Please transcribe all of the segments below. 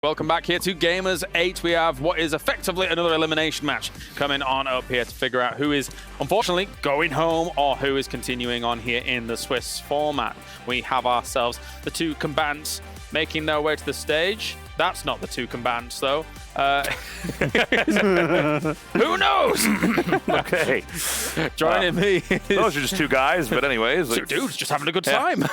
Welcome back here to Gamers8. We have what is effectively another elimination match coming on up here to figure out who is unfortunately going home or who is continuing on here in the Swiss format. We have ourselves the two combatants making their way to the stage. That's not the two combatants though. Who knows? Okay. Joining me those are just two guys, but anyways. Two dudes just having a good time.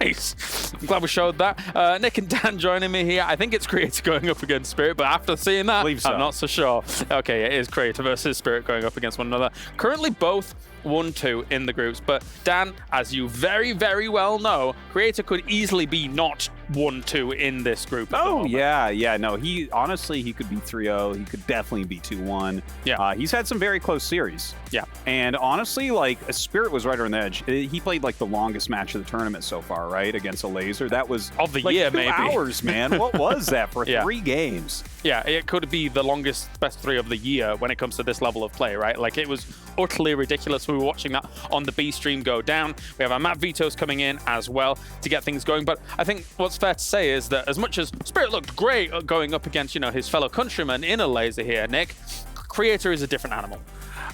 Nice. I'm glad we showed that. Nick and Dan joining me here. I think it's Creator going up against Spirit, but after seeing that, I'm not so sure. Okay, it is Creator versus Spirit going up against one another. Currently both 1-2 in the groups, but Dan, as you very, very well know, Creator could easily be not 1-2 in this group. Oh, yeah, no, honestly, he could be 3-0. He could definitely be 2-1. Yeah. He's had some very close series. Yeah. And honestly, like, Spirit was right on the edge. He played, like, the longest match of the tournament so far, right? Against a laser. That was of the like year, 2 maybe. hours, man. What was that for 3 games? Yeah, it could be the longest best 3 of the year when it comes to this level of play, right? Like, it was utterly ridiculous. We were watching that on the B stream go down. We have our map vetoes coming in as well to get things going. But I think what's fair to say is that as much as Spirit looked great going up against, you know, his fellow countryman in a laser here, Nick, Creator is a different animal.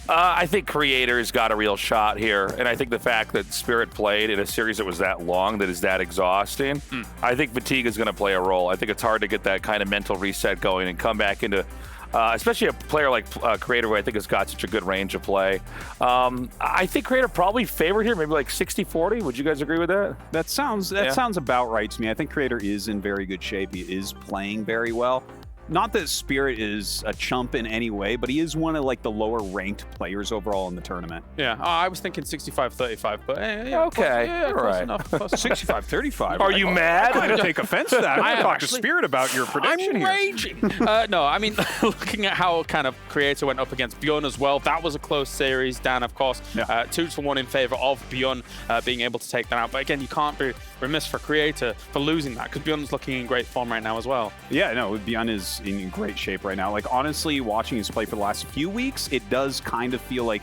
I think Creator's got a real shot here, and I think the fact that Spirit played in a series that was that long, that is that exhausting, I think fatigue is going to play a role. I think it's hard to get that kind of mental reset going and come back into, especially a player like Creator, who I think has got such a good range of play. I think Creator probably favored here, maybe like 60-40. Would you guys agree with that? That sounds about right to me. I think Creator is in very good shape. He is playing very well. Not that Spirit is a chump in any way, but he is one of like the lower ranked players overall in the tournament. Yeah, I was thinking 65-35, but yeah, okay, all right. 65-35. Are you mad? I'm going to take offense to that. I'm going to talk to Spirit about your prediction here. I'm raging. No, I mean, looking at how kind of Creator went up against Bjorn as well, that was a close series. Dan, of course, 2-1 in favor of Bjorn being able to take that out. But again, you can't be remiss for Creator for losing that because Bjorn's looking in great form right now as well. Yeah, no, Bjorn is in great shape right now. Like, honestly, watching his play for the last few weeks, it does kind of feel like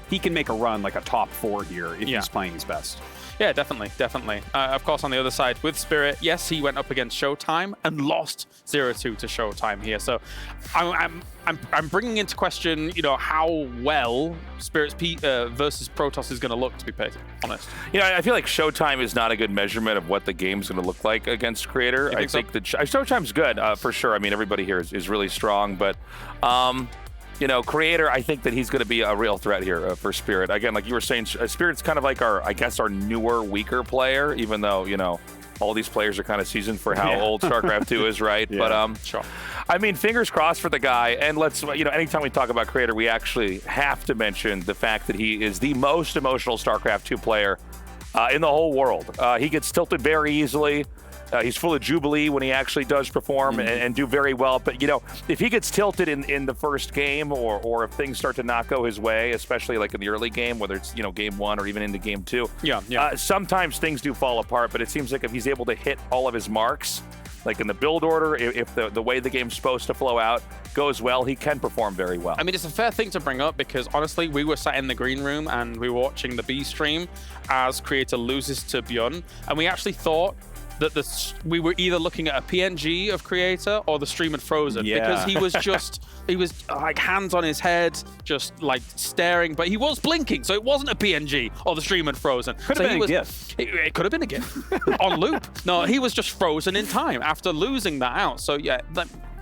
he can make a run like a top 4 here if he's playing his best. Yeah, definitely. Of course, on the other side with Spirit, yes, he went up against Showtime and lost 0-2 to Showtime here. So I'm bringing into question, you know, how well Spirit's versus Protoss is going to look, to be honest. You know, I feel like Showtime is not a good measurement of what the game's going to look like against Creator. I think that Showtime's good for sure. I mean, everybody here is really strong, but you know, Creator, I think that he's going to be a real threat here for Spirit. Again, like you were saying, Spirit's kind of like I guess our newer, weaker player, even though, you know, all these players are kind of seasoned for how old StarCraft 2 is, right? But sure. I mean, fingers crossed for the guy. And let's, you know, anytime we talk about Creator, we actually have to mention the fact that he is the most emotional StarCraft 2 player in the whole world. He gets tilted very easily. He's full of jubilee when he actually does perform and do very well. But, you know, if he gets tilted in the first game or if things start to not go his way, especially like in the early game, whether it's, you know, game 1 or even into game 2, sometimes things do fall apart. But it seems like if he's able to hit all of his marks, like in the build order, if the way the game's supposed to flow out goes well, he can perform very well. I mean, it's a fair thing to bring up because honestly, we were sat in the green room and we were watching the B stream as Creator loses to Bjorn, and we actually thought that we were either looking at a PNG of Creator or the stream had frozen because he was like hands on his head, just like staring, but he was blinking, so it wasn't a PNG or the stream had frozen. Could have been a GIF. It could have been a GIF on loop. No, he was just frozen in time after losing that out. So yeah,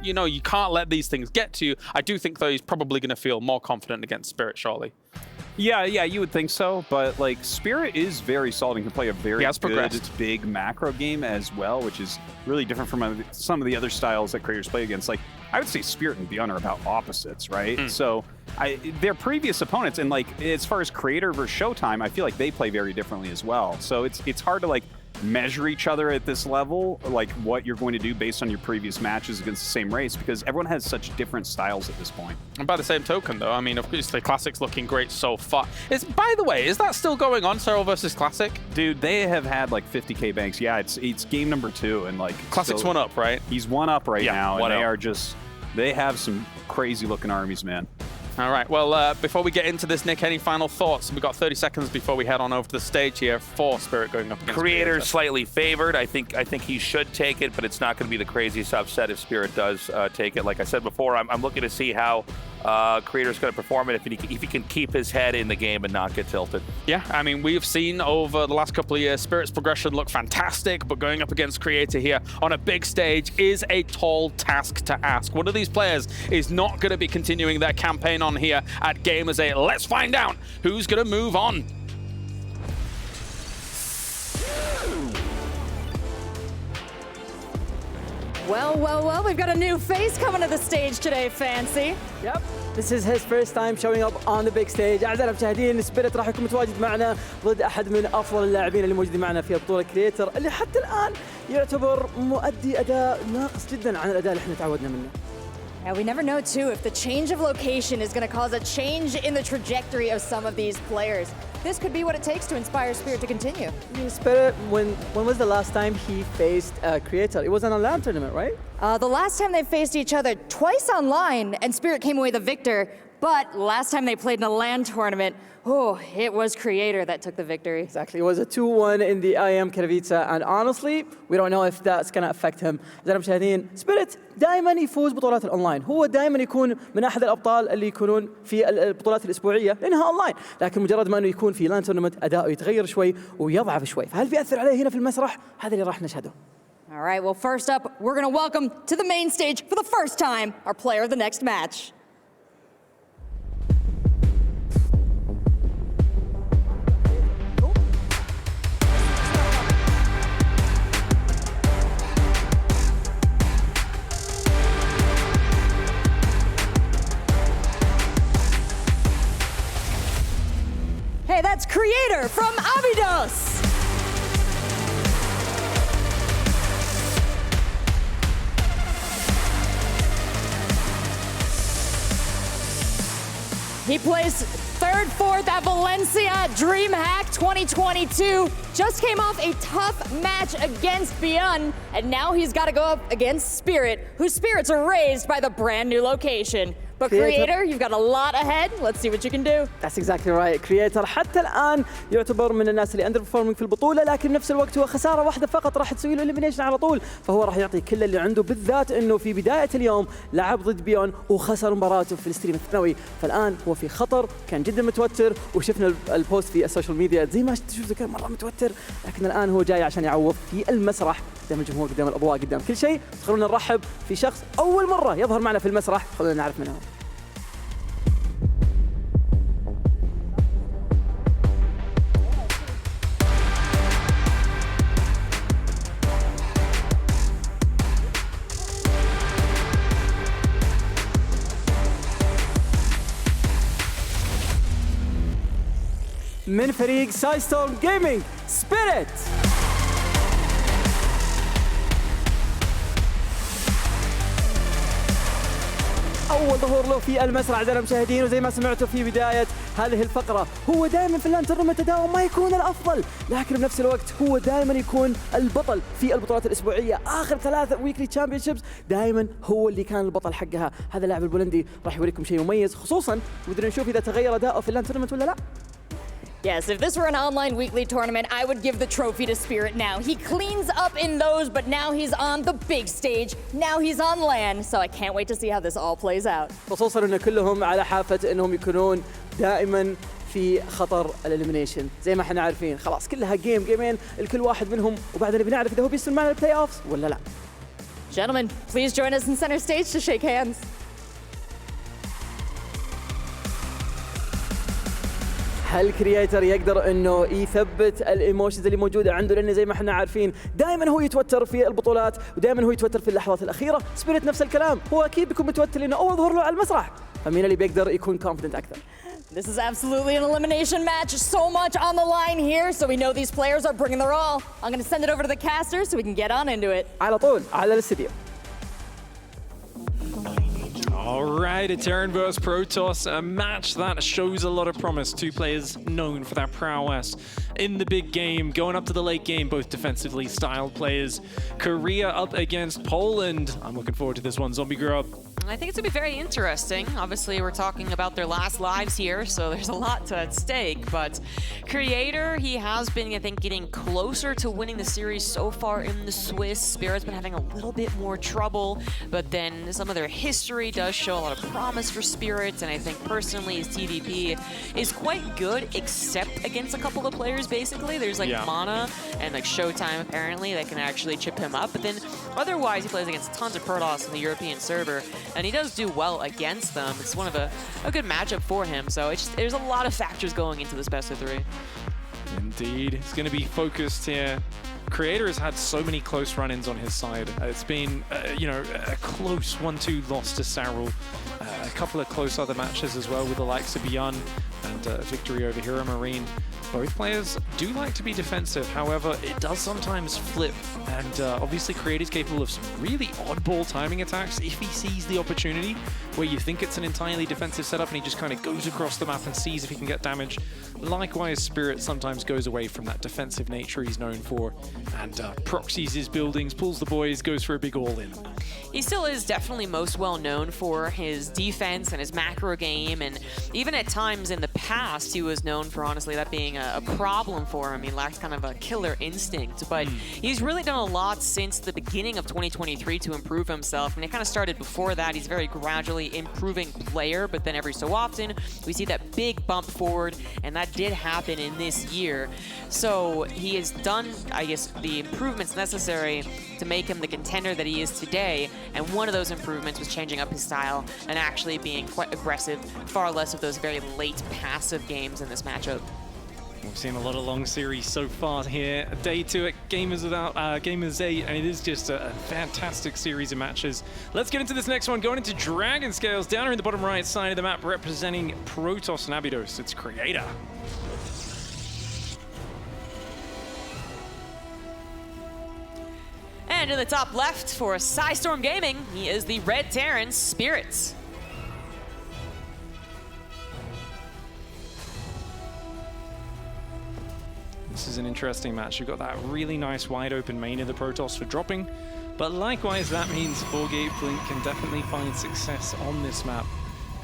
you know, you can't let these things get to you. I do think though he's probably going to feel more confident against Spirit shortly. Yeah, you would think so, but like Spirit is very solid and can play a very good big macro game as well, which is really different from some of the other styles that creators play against. Like, I would say Spirit and Bjorn are about opposites, right? So their previous opponents, and like as far as Creator versus Showtime, I feel like they play very differently as well. So it's hard to like measure each other at this level, like what you're going to do based on your previous matches against the same race, because everyone has such different styles at this point. And by the same token, though, I mean, of course, the Classic's looking great so far. By the way, is that still going on, Cyril versus Classic? Dude, they have had like 50k banks. Yeah, it's game number 2, and like Classic's one up, right? He's one up right now, and they have some crazy looking armies, man. All right, well, before we get into this, Nick, any final thoughts? We've got 30 seconds before we head on over to the stage here for Spirit going up against Creator slightly favored. I think he should take it, but it's not going to be the craziest upset if Spirit does take it. Like I said before, I'm looking to see how Creator's going to perform it if he can keep his head in the game and not get tilted. Yeah, I mean, we've seen over the last couple of years Spirit's progression look fantastic, but going up against Creator here on a big stage is a tall task to ask. One of these players is not going to be continuing their campaign on here at Gamers8. Let's find out who's going to move on. Well, we've got a new face coming to the stage today, Fancy. Yep. This is his first time showing up on the big stage. أعزائنا المشاهدين، سبيريت راح يكون متواجد معنا ضد أحد من أفضل اللاعبين اللي موجودين معنا في البطولة، كرييتر، اللي حتى الآن يعتبر مؤدي أداء ناقص جدا عن الأداء اللي احنا تعودنا منه. Yeah, we never know, too, if the change of location is going to cause a change in the trajectory of some of these players. This could be what it takes to inspire Spirit to continue. Spirit, when was the last time he faced Creator? It was an online tournament, right? The last time they faced each other twice online, and Spirit came away the victor. But last time they played in a LAN tournament, it was Creator that took the victory. Exactly. It was a 2-1 in the IM Katowice, and honestly, we don't know if that's going to affect him. أعزائنا المشاهدين، سبيريت دائما يفوز بطولات الأونلاين. هو دائما يكون من أحد الأبطال اللي يكونون في البطولات الأسبوعية لأنها أونلاين، لكن مجرد ما إنه يكون في لان تورنمنت أداؤه يتغير شوي ويضعف شوي. فهل بيأثر عليه هنا في المسرح؟ هذا اللي راح نشهده. All right, well, first up, we're going to welcome to the main stage for the first time our player of the next match. Hey, that's Creator from Abydos! He plays third, fourth at Valencia DreamHack 2022. Just came off a tough match against Beyond, and now he's got to go up against Spirit, whose spirits are raised by the brand new location. But Creator, you've got a lot ahead. Let's see what you can do. That's exactly right. Creator حتى الآن يعتبر من الناس اللي اندر performing في البطولة، لكن بنفس الوقت هو خسارة واحدة فقط راح تسوي له إليمينيشن على طول، فهو راح يعطي كل اللي عنده، بالذات إنه في بداية اليوم لعب ضد بيون وخسر مباراته في الستريم الثانوي، فالآن هو في خطر، كان جدا متوتر، وشفنا البوست في السوشيال ميديا زي ما شفتوا كان مرة متوتر، لكن الآن هو جاي عشان يعوض في المسرح قدام الجمهور، قدام الأضواء، قدام كل شيء. خلونا نرحب في شخص أول مرة يظهر معنا في المسرح، خلونا نعرف منه. من فريق سايستورم جيمنج، سبيريت. أول ظهور له في المسرح أعزائنا المشاهدين، وزي ما سمعتوا في بداية هذه الفقرة، هو دائما في اللان تورنمنت أداؤه ما يكون الأفضل، لكن بنفس الوقت هو دائما يكون البطل في البطولات الأسبوعية. آخر 3 ويكلي تشامبيونشيبس دائما هو اللي كان البطل حقها. هذا اللاعب البولندي راح يوريكم شيء مميز، خصوصا ودنا نشوف إذا تغير أداؤه في اللان تورنمنت ولا لا. Yes, if this were an online weekly tournament, I would give the trophy to Spirit now. He cleans up in those, but now he's on the big stage. Now he's on LAN, so I can't wait to see how this all plays out. خصوصا ان كلهم على حافة انهم يكونون دائما في خطر الاليمينيشن، زي ما احنا عارفين خلاص كلها جيمين الكل واحد منهم، وبعدين بنعرف اذا هو بيصل معنا البلاي اوفز ولا لا. Gentlemen, please join us in center stage to shake hands. هل كرييتر يقدر انه يثبت الايموشنز اللي موجوده عنده؟ لان زي ما احنا عارفين دائما هو يتوتر في البطولات، ودائما هو يتوتر في اللحظات الاخيره. سبيريت نفس الكلام، هو اكيد بيكون متوتر لانه اول ظهور له على المسرح، فمين اللي بيقدر يكون كونفيدنت اكثر؟ This is absolutely an elimination match. So much on the line here, so we know these players are bringing their all. I'm going to send it over to the casters so we can get on into it. على طول على الاستديو. All right, Eterran vs Protoss, a match that shows a lot of promise. Two players known for their prowess in the big game, going up to the late game, both defensively styled players. Korea up against Poland. I'm looking forward to this one. Zombie grew up I think it's going to be very interesting. Obviously, we're talking about their last lives here, so there's a lot at stake. But Creator, he has been, I think, getting closer to winning the series so far in the Swiss. Spirit's been having a little bit more trouble, but then some of their history does show a lot of promise for Spirit, and I think personally his TVP is quite good, except against a couple of players, basically. There's like Mana and like Showtime, apparently, that can actually chip him up, but then otherwise he plays against tons of Protoss in the European server, and he does do well against them. It's one of a good matchup for him, so it's just, there's a lot of factors going into this best of 3. Indeed, it's going to be focused here. Creator has had so many close run-ins on his side. It's been, you know, a close 1-2 loss to Sarul, a couple of close other matches as well with the likes of Beyond and victory over Hero Marine. Both players do like to be defensive, however, it does sometimes flip, and obviously Creator's capable of some really oddball timing attacks if he sees the opportunity, where you think it's an entirely defensive setup and he just kind of goes across the map and sees if he can get damage. Likewise, Spirit sometimes goes away from that defensive nature he's known for, and proxies his buildings, pulls the boys, goes for a big all-in. He still is definitely most well known for his defense and his macro game, and even at times in the past he was known for, honestly, that being a problem for him. He lacked kind of a killer instinct, but he's really done a lot since the beginning of 2023 to improve himself, and it kind of started before that. He's a very gradually improving player, but then every so often we see that big bump forward, and that did happen in this year. So he has done, I guess, the improvements necessary to make him the contender that he is today, and one of those improvements was changing up his style and actually being quite aggressive, far less of those very late passive games in this matchup. We've seen a lot of long series so far here. Day 2 at Gamers8, and it is just a fantastic series of matches. Let's get into this next one, going into Dragon Scales, down here in the bottom right side of the map, representing Protoss and Abydos. It's Creator. And in the top left for Psystorm Gaming, he is the Red Terran Spirits. This is an interesting match. You've got that really nice wide open main of the Protoss for dropping, but likewise that means 4-Gate Blink can definitely find success on this map.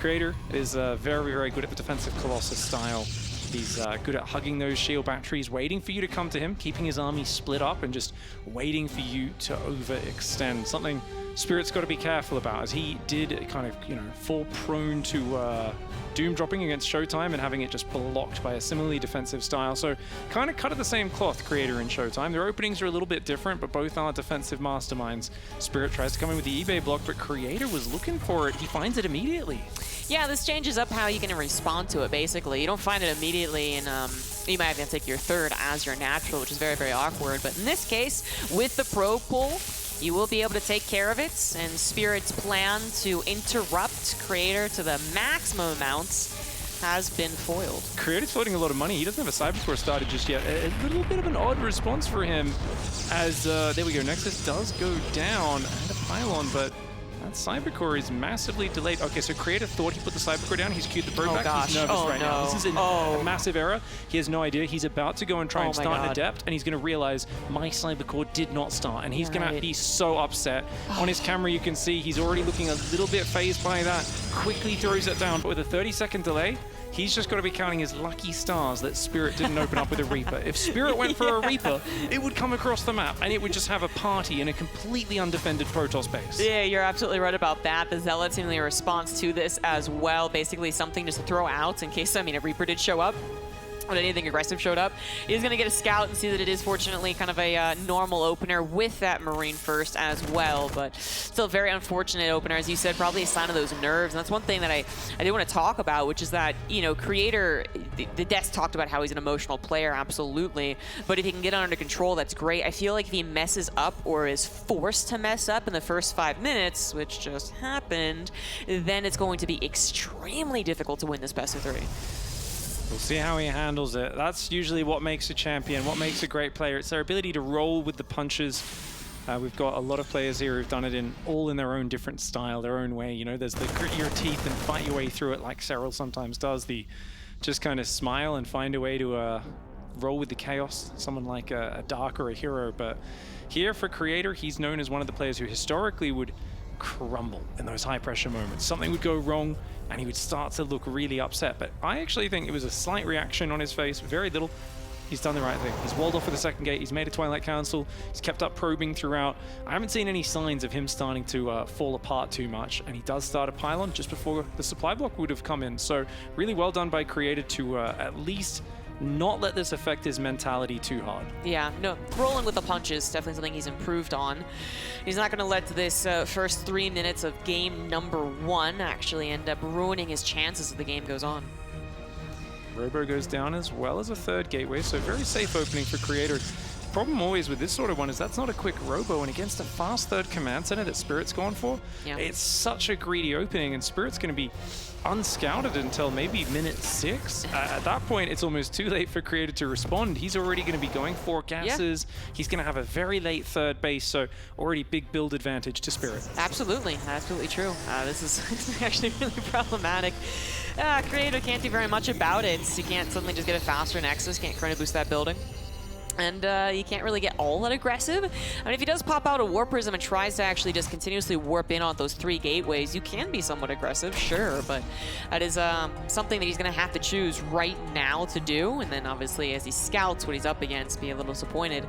Creator is very, very good at the defensive Colossus style. He's good at hugging those shield batteries, waiting for you to come to him, keeping his army split up and just waiting for you to overextend. Something Spirit's got to be careful about, as he did kind of, you know, fall prone to Doom dropping against Showtime and having it just blocked by a similarly defensive style. So kind of cut of the same cloth, Creator and Showtime. Their openings are a little bit different, but both are defensive masterminds. Spirit tries to come in with the eBay block, but Creator was looking for it. He finds it immediately. Yeah, this changes up how you can respond to it, basically. You don't find it immediately, and you might have to take your third as your natural, which is very, very awkward. But in this case, with the Pro Pull, you will be able to take care of it, and Spirit's plan to interrupt Creator to the maximum amounts has been foiled. Creator's floating a lot of money. He doesn't have a Cybercore started just yet. A little bit of an odd response for him, as there we go. Nexus does go down and a pylon, but that Cybercore is massively delayed. Okay, so Creator thought he put the Cybercore down. He's queued the bird back. Gosh. He's nervous right now. This is a massive error. He has no idea. He's about to go and try and start an Adept, and he's going to realize my Cybercore did not start, and he's going to be so upset. On his camera, you can see he's already looking a little bit phased by that. Quickly throws it down, but with a 30-second delay, he's just got to be counting his lucky stars that Spirit didn't open up with a Reaper. If Spirit went for a Reaper, it would come across the map, and it would just have a party in a completely undefended Protoss base. Yeah, you're absolutely right about that. The Zealot seemingly a response to this as well. Basically something just to throw out in case, I mean, a Reaper did show up, or anything aggressive showed up. He's going to get a scout and see that it is fortunately kind of a normal opener with that Marine first as well, but still very unfortunate opener. As you said, probably a sign of those nerves, and that's one thing that I did want to talk about, which is that, you know, Creator, the Desk talked about how he's an emotional player, absolutely, but if he can get under control, that's great. I feel like if he messes up or is forced to mess up in the first 5 minutes, which just happened, then it's going to be extremely difficult to win this best of 3. We'll see how he handles it. That's usually what makes a champion, what makes a great player. It's their ability to roll with the punches. We've got a lot of players here who've done it all in their own different style, their own way. You know, there's the grit your teeth and fight your way through it like Serral sometimes does. The just kind of smile and find a way to roll with the chaos, someone like a Dark or a Hero. But here for Creator, he's known as one of the players who historically would crumble in those high-pressure moments. Something would go wrong, and he would start to look really upset. But I actually think it was a slight reaction on his face, very little. He's done the right thing. He's walled off with the second gate. He's made a Twilight Council. He's kept up probing throughout. I haven't seen any signs of him starting to fall apart too much. And he does start a pylon just before the supply block would have come in. So really well done by Creator to at least not let this affect his mentality too hard. Yeah, no, rolling with the punches, definitely something he's improved on. He's not going to let this first 3 minutes of game number 1 actually end up ruining his chances as the game goes on. Robo goes down as well as a third gateway, so very safe opening for Creator. Problem always with this sort of one is that's not a quick Robo, and against a fast third command center that Spirit's gone for, it's such a greedy opening, and Spirit's going to be unscouted until maybe minute 6. At that point, it's almost too late for Creator to respond. He's already going to be going for gases. He's going to have a very late third base, so already big build advantage to Spirit. Absolutely, absolutely true. This is actually really problematic. Creator can't do very much about it. He can't suddenly just get a faster Nexus, can't chrono boost that building. And you can't really get all that aggressive. I mean, if he does pop out a Warp Prism and tries to actually just continuously warp in on those 3 gateways, you can be somewhat aggressive, sure, but that is something that he's going to have to choose right now to do. And then obviously as he scouts what he's up against, be a little disappointed.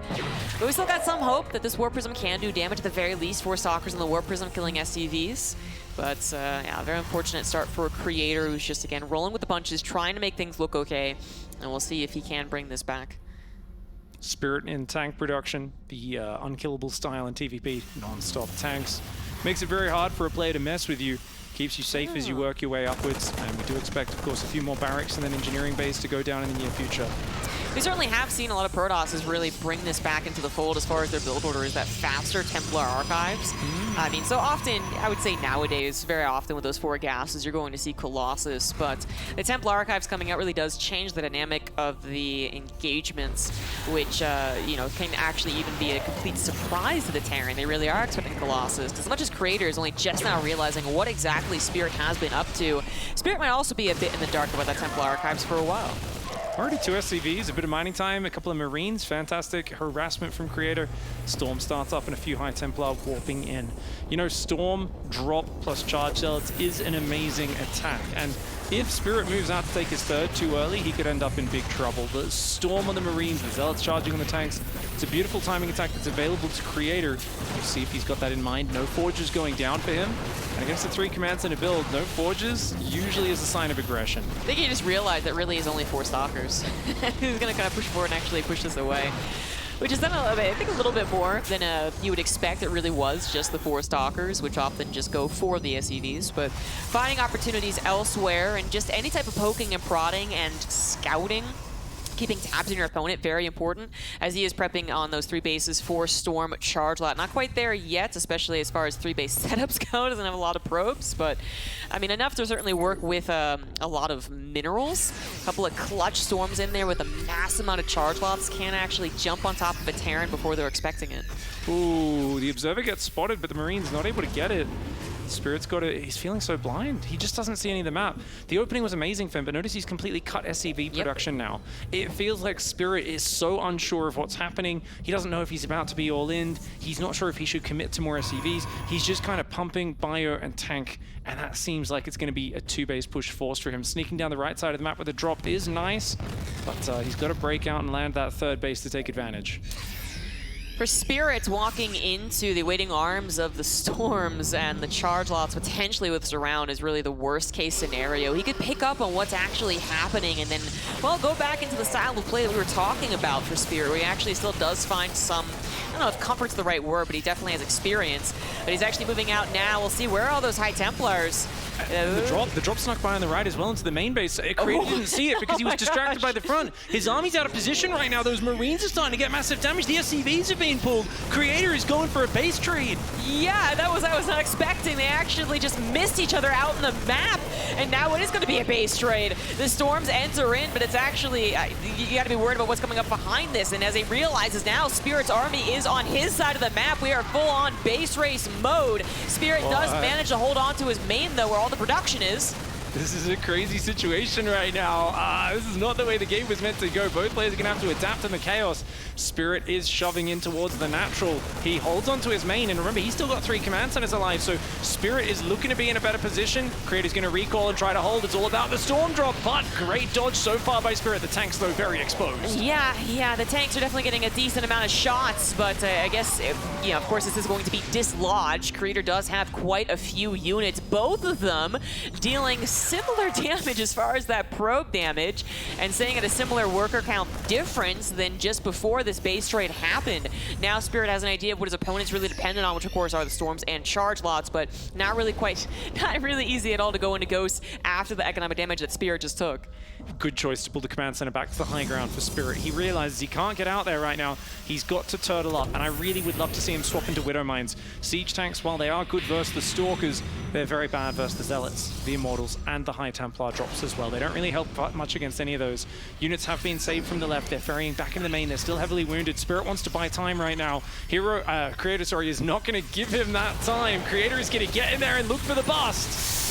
But we still got some hope that this Warp Prism can do damage at the very least. 4 Stalkers in the Warp Prism killing SCVs. But yeah, very unfortunate start for a Creator who's just, again, rolling with the punches, trying to make things look okay. And we'll see if he can bring this back. Spirit in tank production, the unkillable style in TVP, non-stop tanks. Makes it very hard for a player to mess with you. Keeps you safe as you work your way upwards. And we do expect, of course, a few more barracks and then engineering base to go down in the near future. We certainly have seen a lot of Protosses really bring this back into the fold as far as their build order is that faster Templar archives. I mean, so often, I would say nowadays, very often with those 4 gases, you're going to see Colossus, but the Templar archives coming out really does change the dynamic of the engagements, which, you know, can actually even be a complete surprise to the Terran. They really are expecting Colossus. As much as Creator is only just now realizing what exactly Spirit has been up to, Spirit might also be a bit in the dark about that Templar archives for a while. Already 2 SCVs, a bit of mining time, a couple of Marines, fantastic harassment from Creator. Storm starts up and a few High Templar warping in. You know, Storm, drop plus charge zealots is an amazing attack, and if Spirit moves out to take his third too early, he could end up in big trouble. The Storm on the Marines, the Zealots charging on the tanks, it's a beautiful timing attack that's available to Creator. We'll see if he's got that in mind. No Forges going down for him. And against the 3 commands in a build, no Forges usually is a sign of aggression. I think he just realized that really is only 4 Stalkers. He's going to kind of push forward and actually push this away. Which is then, I think, a little bit more than you would expect. It really was just the 4 Stalkers, which often just go for the SCVs. But finding opportunities elsewhere and just any type of poking and prodding and scouting, keeping tabs on your opponent, very important, as he is prepping on those 3 bases for Storm Charge Lot. Not quite there yet, especially as far as 3-base setups go. Doesn't have a lot of probes, but I mean, enough to certainly work with a lot of minerals. A couple of clutch Storms in there with a mass amount of Charge Lots can actually jump on top of a Terran before they're expecting it. Ooh, the Observer gets spotted, but the Marine's not able to get it. Spirit's got it. He's feeling so blind. He just doesn't see any of the map. The opening was amazing for him, but notice he's completely cut SCV production now. It feels like Spirit is so unsure of what's happening. He doesn't know if he's about to be all in. He's not sure if he should commit to more SCVs. He's just kind of pumping bio and tank, and that seems like it's going to be a 2-base push force for him. Sneaking down the right side of the map with a drop is nice, but he's got to break out and land that 3rd base to take advantage. For Spirit, walking into the waiting arms of the Storms and the Charge Lots potentially with Surround is really the worst case scenario. He could pick up on what's actually happening and then, well, go back into the style of play that we were talking about for Spirit, where he actually still does find some, I don't know if comfort's the right word, but he definitely has experience. But he's actually moving out now. We'll see, where are all those High Templars? The drop snuck by on the right as well into the main base. Creator didn't see it because he was distracted by the front. His army's out of position right now. Those Marines are starting to get massive damage. The SCVs are being pulled. Creator is going for a base trade. Yeah, that was I was not expecting. They actually just missed each other out on the map, and now it is going to be a base trade. The Storms enter in, but it's actually, you got to be worried about what's coming up behind this, and as he realizes now, Spirit's army is on his side of the map. We are full-on base race mode. Spirit does manage to hold on to his main, though, where all the production is. This is a crazy situation right now. This is not the way the game was meant to go. Both players are going to have to adapt in the chaos. Spirit is shoving in towards the natural. He holds onto his main, and remember, he's still got 3 command centers alive, so Spirit is looking to be in a better position. Creator's going to recall and try to hold. It's all about the storm drop, but great dodge so far by Spirit. The tanks, though, very exposed. Yeah, the tanks are definitely getting a decent amount of shots, but I guess, of course, this is going to be dislodged. Creator does have quite a few units, both of them dealing similar damage as far as that probe damage, and staying at a similar worker count difference than just before this base trade happened. Now Spirit has an idea of what his opponent's really dependent on, which of course are the storms and charge lots, but not really easy at all to go into Ghost after the economic damage that Spirit just took. Good choice to pull the command center back to the high ground for Spirit. He realizes he can't get out there right now. He's got to turtle up, and I really would love to see him swap into Widow Mines. Siege tanks, while they are good versus the Stalkers, they're very bad versus the Zealots, the Immortals, and the High Templar drops as well. They don't really help much against any of those. Units have been saved from the left. They're ferrying back in the main. They're still heavily wounded. Spirit wants to buy time right now. Creator, is not going to give him that time. Creator is going to get in there and look for the bust.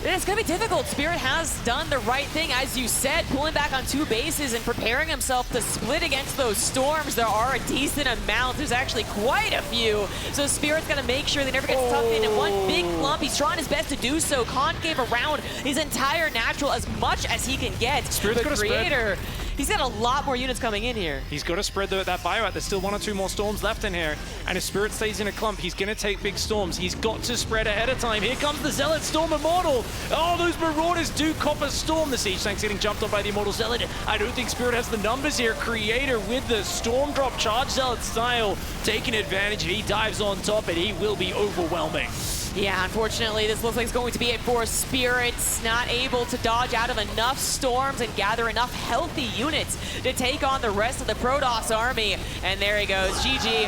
It's going to be difficult. Spirit has done the right thing, as you said, pulling back on 2 bases and preparing himself to split against those storms. There are a decent amount. There's actually quite a few. So Spirit's going to make sure they never get tucked in one big clump. He's trying his best to do so. Concave around his entire natural as much as he can get. Spirit's got a Creator, he's got a lot more units coming in here. He's got to spread that bio out. There's still 1 or 2 more storms left in here. And if Spirit stays in a clump, he's going to take big storms. He's got to spread ahead of time. Here comes the Zealot Storm Immortal. Oh, those Marauders do cop a storm. The Siege tank's getting jumped on by the Immortal Zealot. I don't think Spirit has the numbers here. Creator with the Storm Drop Charge Zealot style, taking advantage. He dives on top, and he will be overwhelming. Yeah, unfortunately, this looks like it's going to be it for Spirit. Not able to dodge out of enough storms and gather enough healthy units to take on the rest of the Protoss army. And there he goes, GG.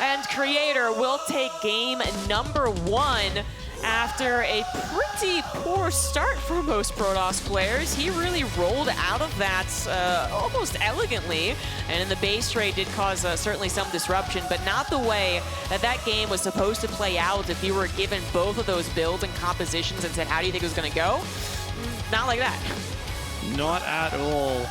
And Creator will take game number 1. After a pretty poor start for most Protoss players. He really rolled out of that almost elegantly, and in the base trade did cause certainly some disruption, but not the way that game was supposed to play out if you were given both of those builds and compositions and said, how do you think it was going to go? Not like that. Not at all.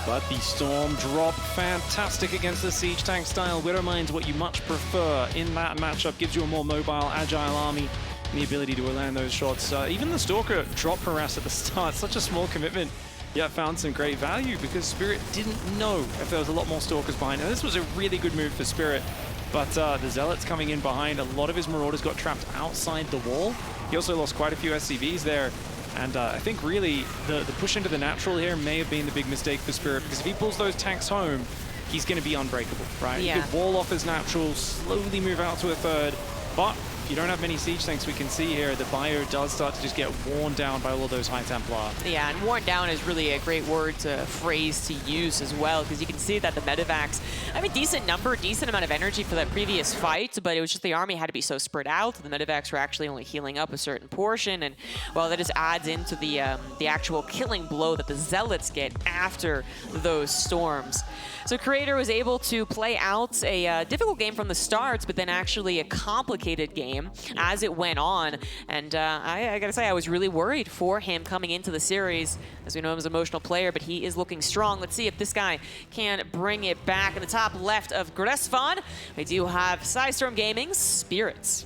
But the Storm Drop, fantastic against the Siege Tank style. Widow Mine's what you much prefer in that matchup. Gives you a more mobile, agile army. The ability to land those shots. Even the Stalker drop harass at the start, such a small commitment, yet found some great value because Spirit didn't know if there was a lot more Stalkers behind. And this was a really good move for Spirit, but the Zealots coming in behind, a lot of his Marauders got trapped outside the wall. He also lost quite a few SCVs there. And I think really the push into the natural here may have been the big mistake for Spirit, because if he pulls those tanks home, he's going to be unbreakable, right? Yeah. He could wall off his natural, slowly move out to a third, but if you don't have many siege tanks, we can see here the bio does start to just get worn down by all of those High Templar. Yeah, and worn down is really a great phrase to use as well, because you can see that the medevacs, I mean, decent number, decent amount of energy for that previous fight, but it was just the army had to be so spread out. The medevacs were actually only healing up a certain portion, and well, that just adds into the actual killing blow that the Zealots get after those storms. So Creator was able to play out a difficult game from the start, but then actually a complicated game as it went on. And I gotta say, I was really worried for him coming into the series. As we know, he's an emotional player, but he is looking strong. Let's see if this guy can bring it back. In the top left of Gresvan, we do have Sidestorm Gaming's Spirits.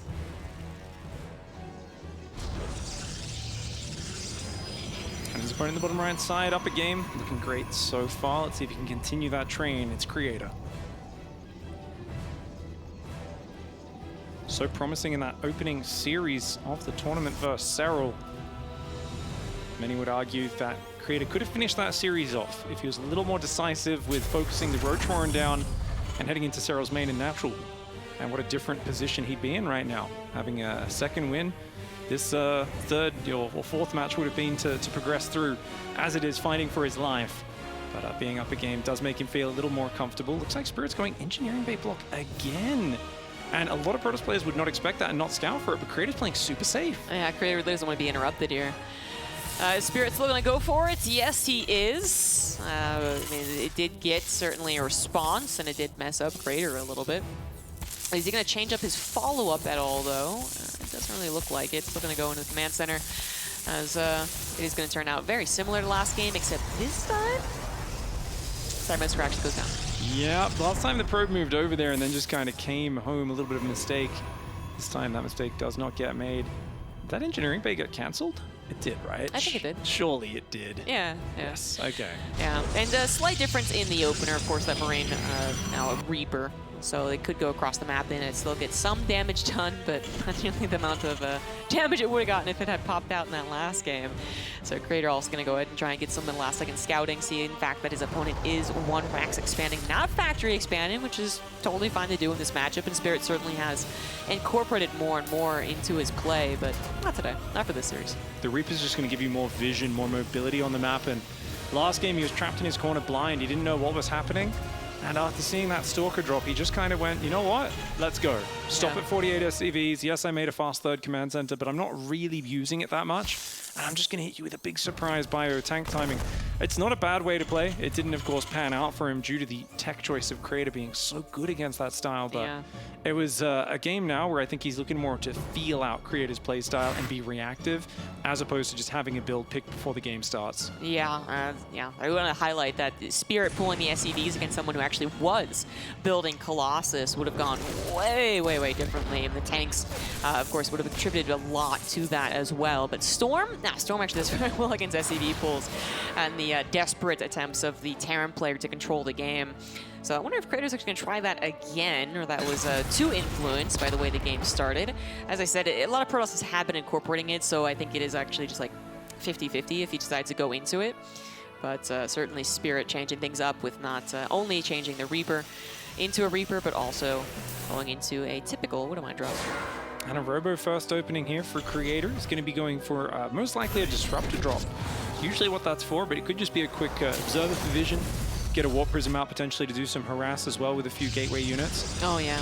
And his opponent in the bottom right side, up a game, looking great so far. Let's see if he can continue that train. It's Creator. So promising in that opening series of the tournament versus Serral. Many would argue that Creator could have finished that series off if he was a little more decisive with focusing the Roach Warren down and heading into Serral's main and natural. And what a different position he'd be in right now, having a second win. This third or fourth match would have been to progress through, as it is fighting for his life. But being up a game does make him feel a little more comfortable. Looks like Spirit's going Engineering Bay block again. And a lot of Protoss players would not expect that and not scout for it, but Creator's playing super safe. Yeah, Creator really doesn't want to be interrupted here. Spirit's still going to go for it. Yes, he is. I mean, it did get certainly a response, and it did mess up Creator a little bit. Is he going to change up his follow-up at all, though? It doesn't really look like it. Still going to go into the command center. as it is going to turn out very similar to last game, except this time, Sidemoster actually goes down. Yeah, last time the probe moved over there and then just kind of came home, a little bit of a mistake. This time that mistake does not get made. Did that engineering bay get cancelled? It did, right? I think it did. Surely it did. Yeah. Yes, okay. Yeah, and a slight difference in the opener, of course, that Marine now a Reaper. So it could go across the map and it still get some damage done, but not nearly the amount of damage it would have gotten if it had popped out in that last game. So Creator also going to go ahead and try and get some of the last second scouting, see in fact that his opponent is 1 Rax expanding, not factory expanding, which is totally fine to do in this matchup, and Spirit certainly has incorporated more and more into his play, but not today, not for this series. The Reaper's just going to give you more vision, more mobility on the map, and last game he was trapped in his corner blind, he didn't know what was happening. And after seeing that Stalker drop, he just kind of went, you know what? Let's go. Stop at 48 SCVs. Yes, I made a fast third command center, but I'm not really using it that much. And I'm just going to hit you with a big surprise bio tank timing. It's not a bad way to play. It didn't, of course, pan out for him due to the tech choice of Creator being so good against that style. But it was a game now where I think he's looking more to feel out Creator's play style and be reactive, as opposed to just having a build picked before the game starts. Yeah. I want to highlight that Spirit pulling the SCVs against someone who actually was building Colossus would have gone way, way, way differently. And the tanks, of course, would have contributed a lot to that as well. But Storm actually does very well against SCV pulls and the desperate attempts of the Terran player to control the game. So I wonder if Creator's actually going to try that again, or that was too influenced by the way the game started. As I said, a lot of Protosses have been incorporating it, so I think it is actually just like 50-50 if he decides to go into it. But certainly Spirit changing things up with not only changing the Reaper into a Reaper, but also going into a typical Widowmine drop. And a Robo first opening here for Creator is going to be going for most likely a Disruptor drop. Usually what that's for, but it could just be a quick Observer for vision, get a Warp Prism out potentially to do some harass as well with a few Gateway units. Oh, yeah.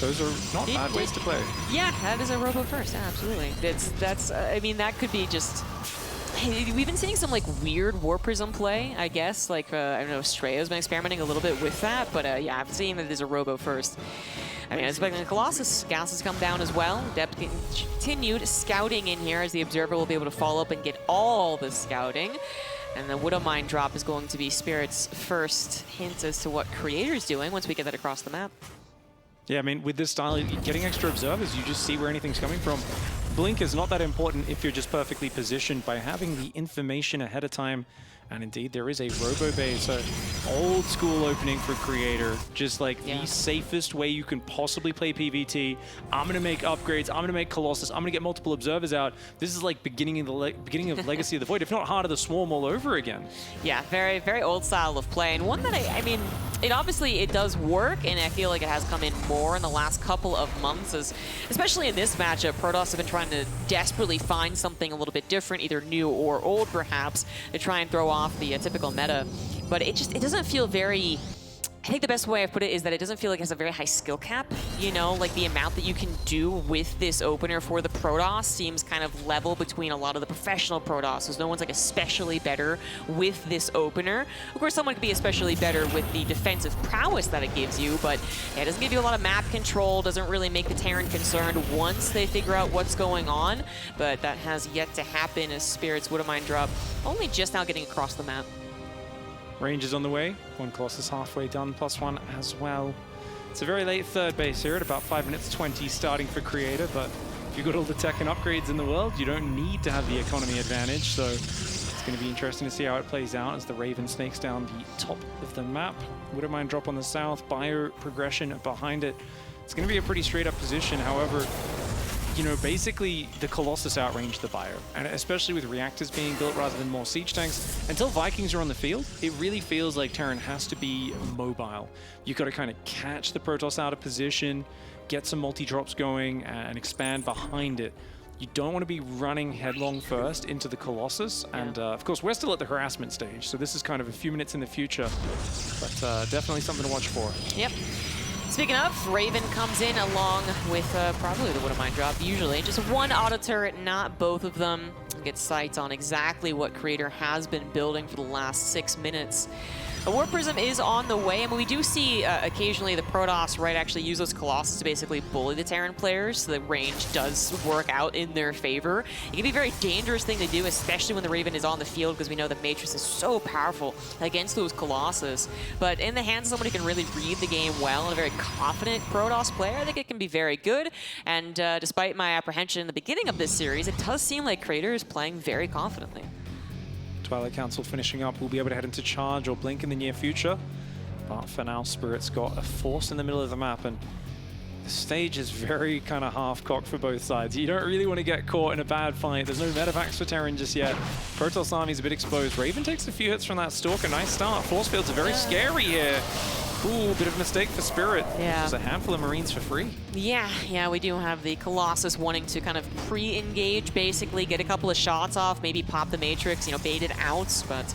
Those are not bad ways to play. Yeah, that is a Robo first, absolutely. That's I mean, that could be just... We've been seeing some like weird Warp Prism play, I guess. Like, I don't know, Streya's been experimenting a little bit with that, but yeah, I've seen that it is a Robo first. I mean, expecting the Colossus. Gas has come down as well. Depth continued scouting in here as the Observer will be able to follow up and get all the scouting. And the Widowmine drop is going to be Spirit's first hint as to what Creator's doing once we get that across the map. Yeah, I mean, with this style, getting extra observers, you just see where anything's coming from. Blink is not that important if you're just perfectly positioned by having the information ahead of time. And indeed, there is a Robo Bay, so old school opening for Creator. Just like the safest way you can possibly play PvT. I'm going to make upgrades. I'm going to make Colossus. I'm going to get multiple observers out. This is like beginning of Legacy of the Void, if not Heart of the Swarm all over again. Yeah, very, very old style of play. And one that I mean, it does work, and I feel like it has come in more in the last couple of months, especially in this matchup. Protoss have been trying to desperately find something a little bit different, either new or old perhaps, to try and throw off the typical meta. But it doesn't feel very... I think the best way I put it is that it doesn't feel like it has a very high skill cap. You know, like the amount that you can do with this opener for the Protoss seems kind of level between a lot of the professional Protosses. No one's like especially better with this opener. Of course, someone could be especially better with the defensive prowess that it gives you, but yeah, it doesn't give you a lot of map control, doesn't really make the Terran concerned once they figure out what's going on. But that has yet to happen as Spirit's Widowmine drop only just now getting across the map. Range is on the way. One Colossus halfway done, +1 as well. It's a very late third base here at about 5 minutes 20 starting for Creator, but if you've got all the tech and upgrades in the world, you don't need to have the economy advantage, so it's going to be interesting to see how it plays out as the Raven snakes down the top of the map. Widowmine drop on the south, bio progression behind it. It's going to be a pretty straight up position, however, you know, basically the Colossus outranged the bio, and especially with reactors being built rather than more siege tanks. Until Vikings are on the field, it really feels like Terran has to be mobile. You've got to kind of catch the Protoss out of position, get some multi-drops going, and expand behind it. You don't want to be running headlong first into the Colossus, and of course we're still at the harassment stage, so this is kind of a few minutes in the future, but definitely something to watch for. Yep. Speaking of, Raven comes in along with probably the Widowmine drop, usually. Just one auto turret, not both of them. Get sights on exactly what Creator has been building for the last 6 minutes. A War Prism is on the way. I mean, we do see occasionally the Protoss, right, actually use those Colossus to basically bully the Terran players, so the range does work out in their favor. It can be a very dangerous thing to do, especially when the Raven is on the field, because we know that Matrix is so powerful against those Colossus. But in the hands of someone who can really read the game well and a very confident Protoss player, I think it can be very good. And despite my apprehension in the beginning of this series, it does seem like Crater is playing very confidently. Twilight Council finishing up. We'll be able to head into Charge or Blink in the near future. But for now, Spirit's got a force in the middle of the map, and the stage is very kind of half-cocked for both sides. You don't really want to get caught in a bad fight. There's no medevacs for Terran just yet. Protoss army's a bit exposed. Raven takes a few hits from that Stalker. Nice start. Force fields are very scary here. Ooh, bit of a mistake for Spirit. Yeah. There's a handful of Marines for free. Yeah, we do have the Colossus wanting to kind of pre-engage, basically, get a couple of shots off, maybe pop the Matrix, you know, bait it out, but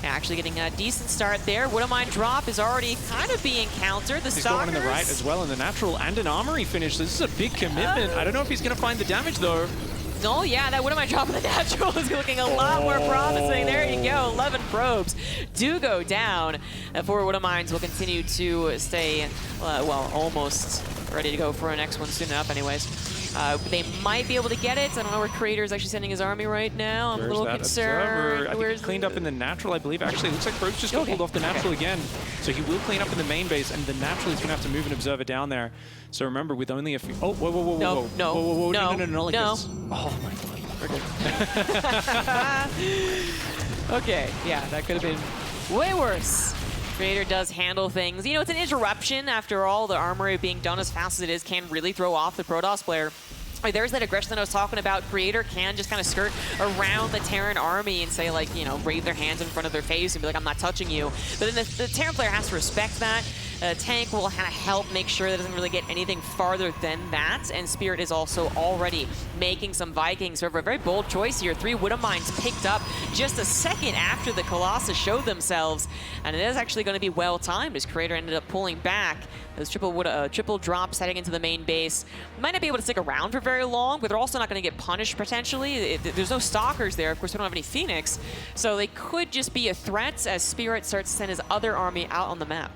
actually getting a decent start there. Widowmine drop is already kind of being countered. The He's got one in the right as well in the natural and an armory finish. This is a big commitment. I don't know if he's going to find the damage, though. Oh, yeah, that Widowmine drop in the natural is looking a lot more promising. There you go. 11 probes do go down. Four Widowmines will continue to stay, well, almost ready to go for our next one soon enough anyways. They might be able to get it. I don't know where Crater is actually sending his army right now. I'm a little concerned. I think he cleaned up in the natural, I believe. Actually, it looks like Probes just got pulled off the natural again. So he will clean up in the main base, and the natural is going to have to move an observer down there. So remember, with only a few... Oh, whoa. No. Oh, my God. Okay, yeah, that could have been way worse. Crater does handle things. You know, it's an interruption. After all, the armory being done as fast as it is can really throw off the Protoss player. There's that aggression that I was talking about. Creator can just kind of skirt around the Terran army and say, like, you know, wave their hands in front of their face and be like, I'm not touching you. But then the Terran player has to respect that. Tank will kind of help make sure that it doesn't really get anything farther than that. And Spirit is also already making some Vikings. However, a very bold choice here. 3 Widowmines picked up just a second after the Colossus showed themselves. And it is actually going to be well timed as Creator ended up pulling back. Those triple drops heading into the main base. Might not be able to stick around for very long, but they're also not going to get punished potentially. There's no Stalkers there. Of course, we don't have any Phoenix. So they could just be a threat as Spirit starts to send his other army out on the map.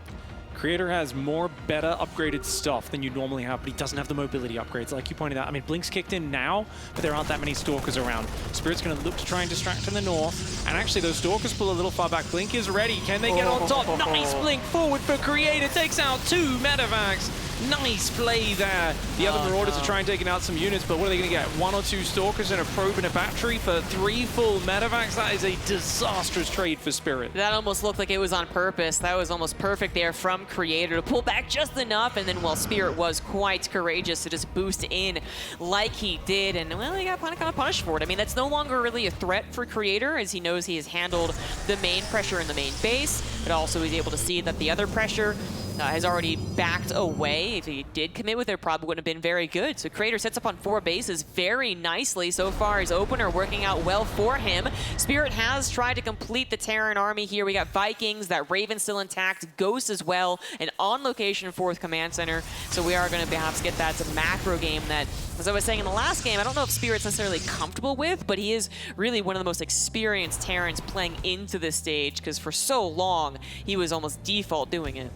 Creator has more better upgraded stuff than you normally have, but he doesn't have the mobility upgrades, like you pointed out. I mean, Blink's kicked in now, but there aren't that many Stalkers around. Spirit's going to look to try and distract in the north, and actually those Stalkers pull a little far back. Blink is ready. Can they get on top? Nice Blink forward for Creator. Takes out 2 medevacs. Nice play there. The other Marauders are trying taking out some units, but what are they going to get? 1 or 2 Stalkers and a probe and a battery for 3 full medevacs? That is a disastrous trade for Spirit. That almost looked like it was on purpose. That was almost perfect there from Creator to pull back just enough, and then, well, Spirit was quite courageous to just boost in like he did, and, well, he got kind of punished for it. I mean, that's no longer really a threat for Creator, as he knows he has handled the main pressure in the main base, but also he's able to see that the other pressure has already backed away. If he did commit with it, probably wouldn't have been very good. So Creator sets up on 4 bases very nicely. So far, his opener working out well for him. Spirit has tried to complete the Terran army here. We got Vikings, that Raven still intact, Ghost as well, and on location 4th Command Center. So we are going to perhaps get that macro game that, as I was saying in the last game, I don't know if Spirit's necessarily comfortable with, but he is really one of the most experienced Terrans playing into this stage, because for so long, he was almost default doing it.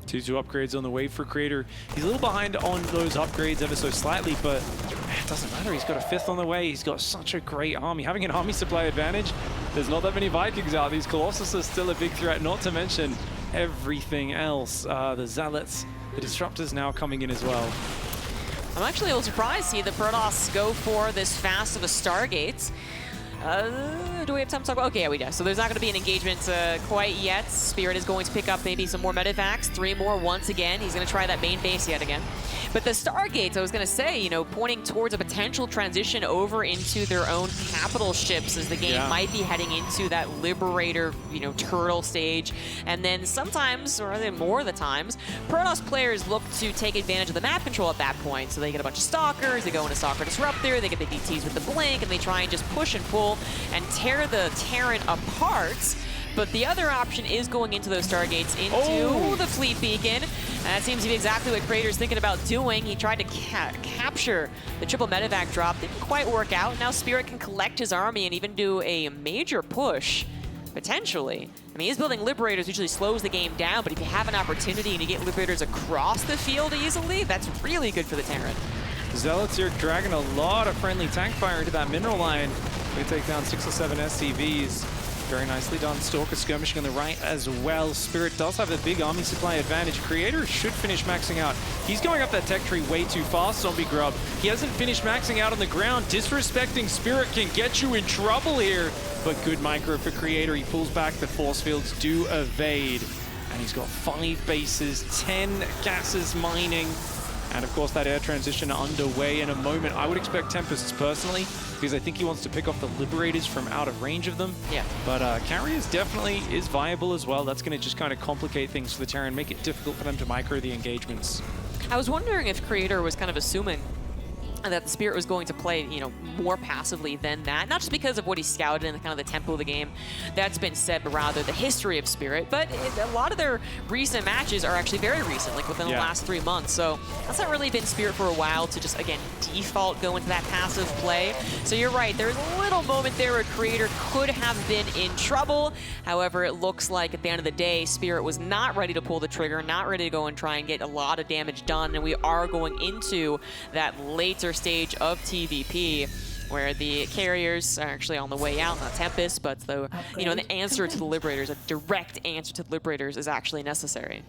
2 upgrades on the way for Creator. He's a little behind on those upgrades ever so slightly, but it doesn't matter. He's got a 5th on the way. He's got such a great army. Having an army supply advantage, there's not that many Vikings out. These Colossus are still a big threat, not to mention everything else. The Zealots, the Disruptors now coming in as well. I'm actually a little surprised to see the Protoss go for this fast of a Stargate. Do we have time to talk about? Okay, yeah, we do. So there's not going to be an engagement quite yet. Spirit is going to pick up maybe some more medevacs, 3 more once again. He's going to try that main base yet again. But the Stargates, I was going to say, you know, pointing towards a potential transition over into their own capital ships as the game might be heading into that Liberator, you know, turtle stage. And then sometimes, or more of the times, Protoss players look to take advantage of the map control at that point. So they get a bunch of Stalkers, they go into Stalker Disruptor, they get the DTs with the Blink, and they try and just push and pull and tear the Terran apart. But the other option is going into those Stargates, into the Fleet Beacon. And that seems to be exactly what Creator's thinking about doing. He tried to capture the triple medevac drop. Didn't quite work out. Now Spirit can collect his army and even do a major push potentially. I mean, he's building Liberators, usually slows the game down, but if you have an opportunity and you get Liberators across the field easily, that's really good for the Terran. Zealots here dragging a lot of friendly tank fire into that mineral line. They take down 6 or 7 SCVs. Very nicely done. Stalker skirmishing on the right as well. Spirit does have a big army supply advantage. Creator should finish maxing out. He's going up that tech tree way too fast, Zombie Grub. He hasn't finished maxing out on the ground. Disrespecting Spirit can get you in trouble here. But good micro for Creator. He pulls back. The force fields do evade. And he's got 5 bases, 10 gases mining. And of course that air transition underway in a moment. I would expect Tempests personally, because I think he wants to pick off the Liberators from out of range of them. Yeah. But Carriers definitely is viable as well. That's going to just kind of complicate things for the Terran, make it difficult for them to micro the engagements. I was wondering if Creator was kind of assuming that the Spirit was going to play, you know, more passively than that. Not just because of what he scouted and kind of the tempo of the game, that's been said, but rather the history of Spirit. But a lot of their recent matches are actually very recent, like within the last 3 months. So that's not really been Spirit for a while to just, again, default go into that passive play. So you're right, there's a little moment there where Creator could have been in trouble. However, it looks like at the end of the day, Spirit was not ready to pull the trigger, not ready to go and try and get a lot of damage done. And we are going into that later stage of TVP where the Carriers are actually on the way out, not Tempest, but the, you know, the answer to the Liberators, a direct answer to the Liberators is actually necessary.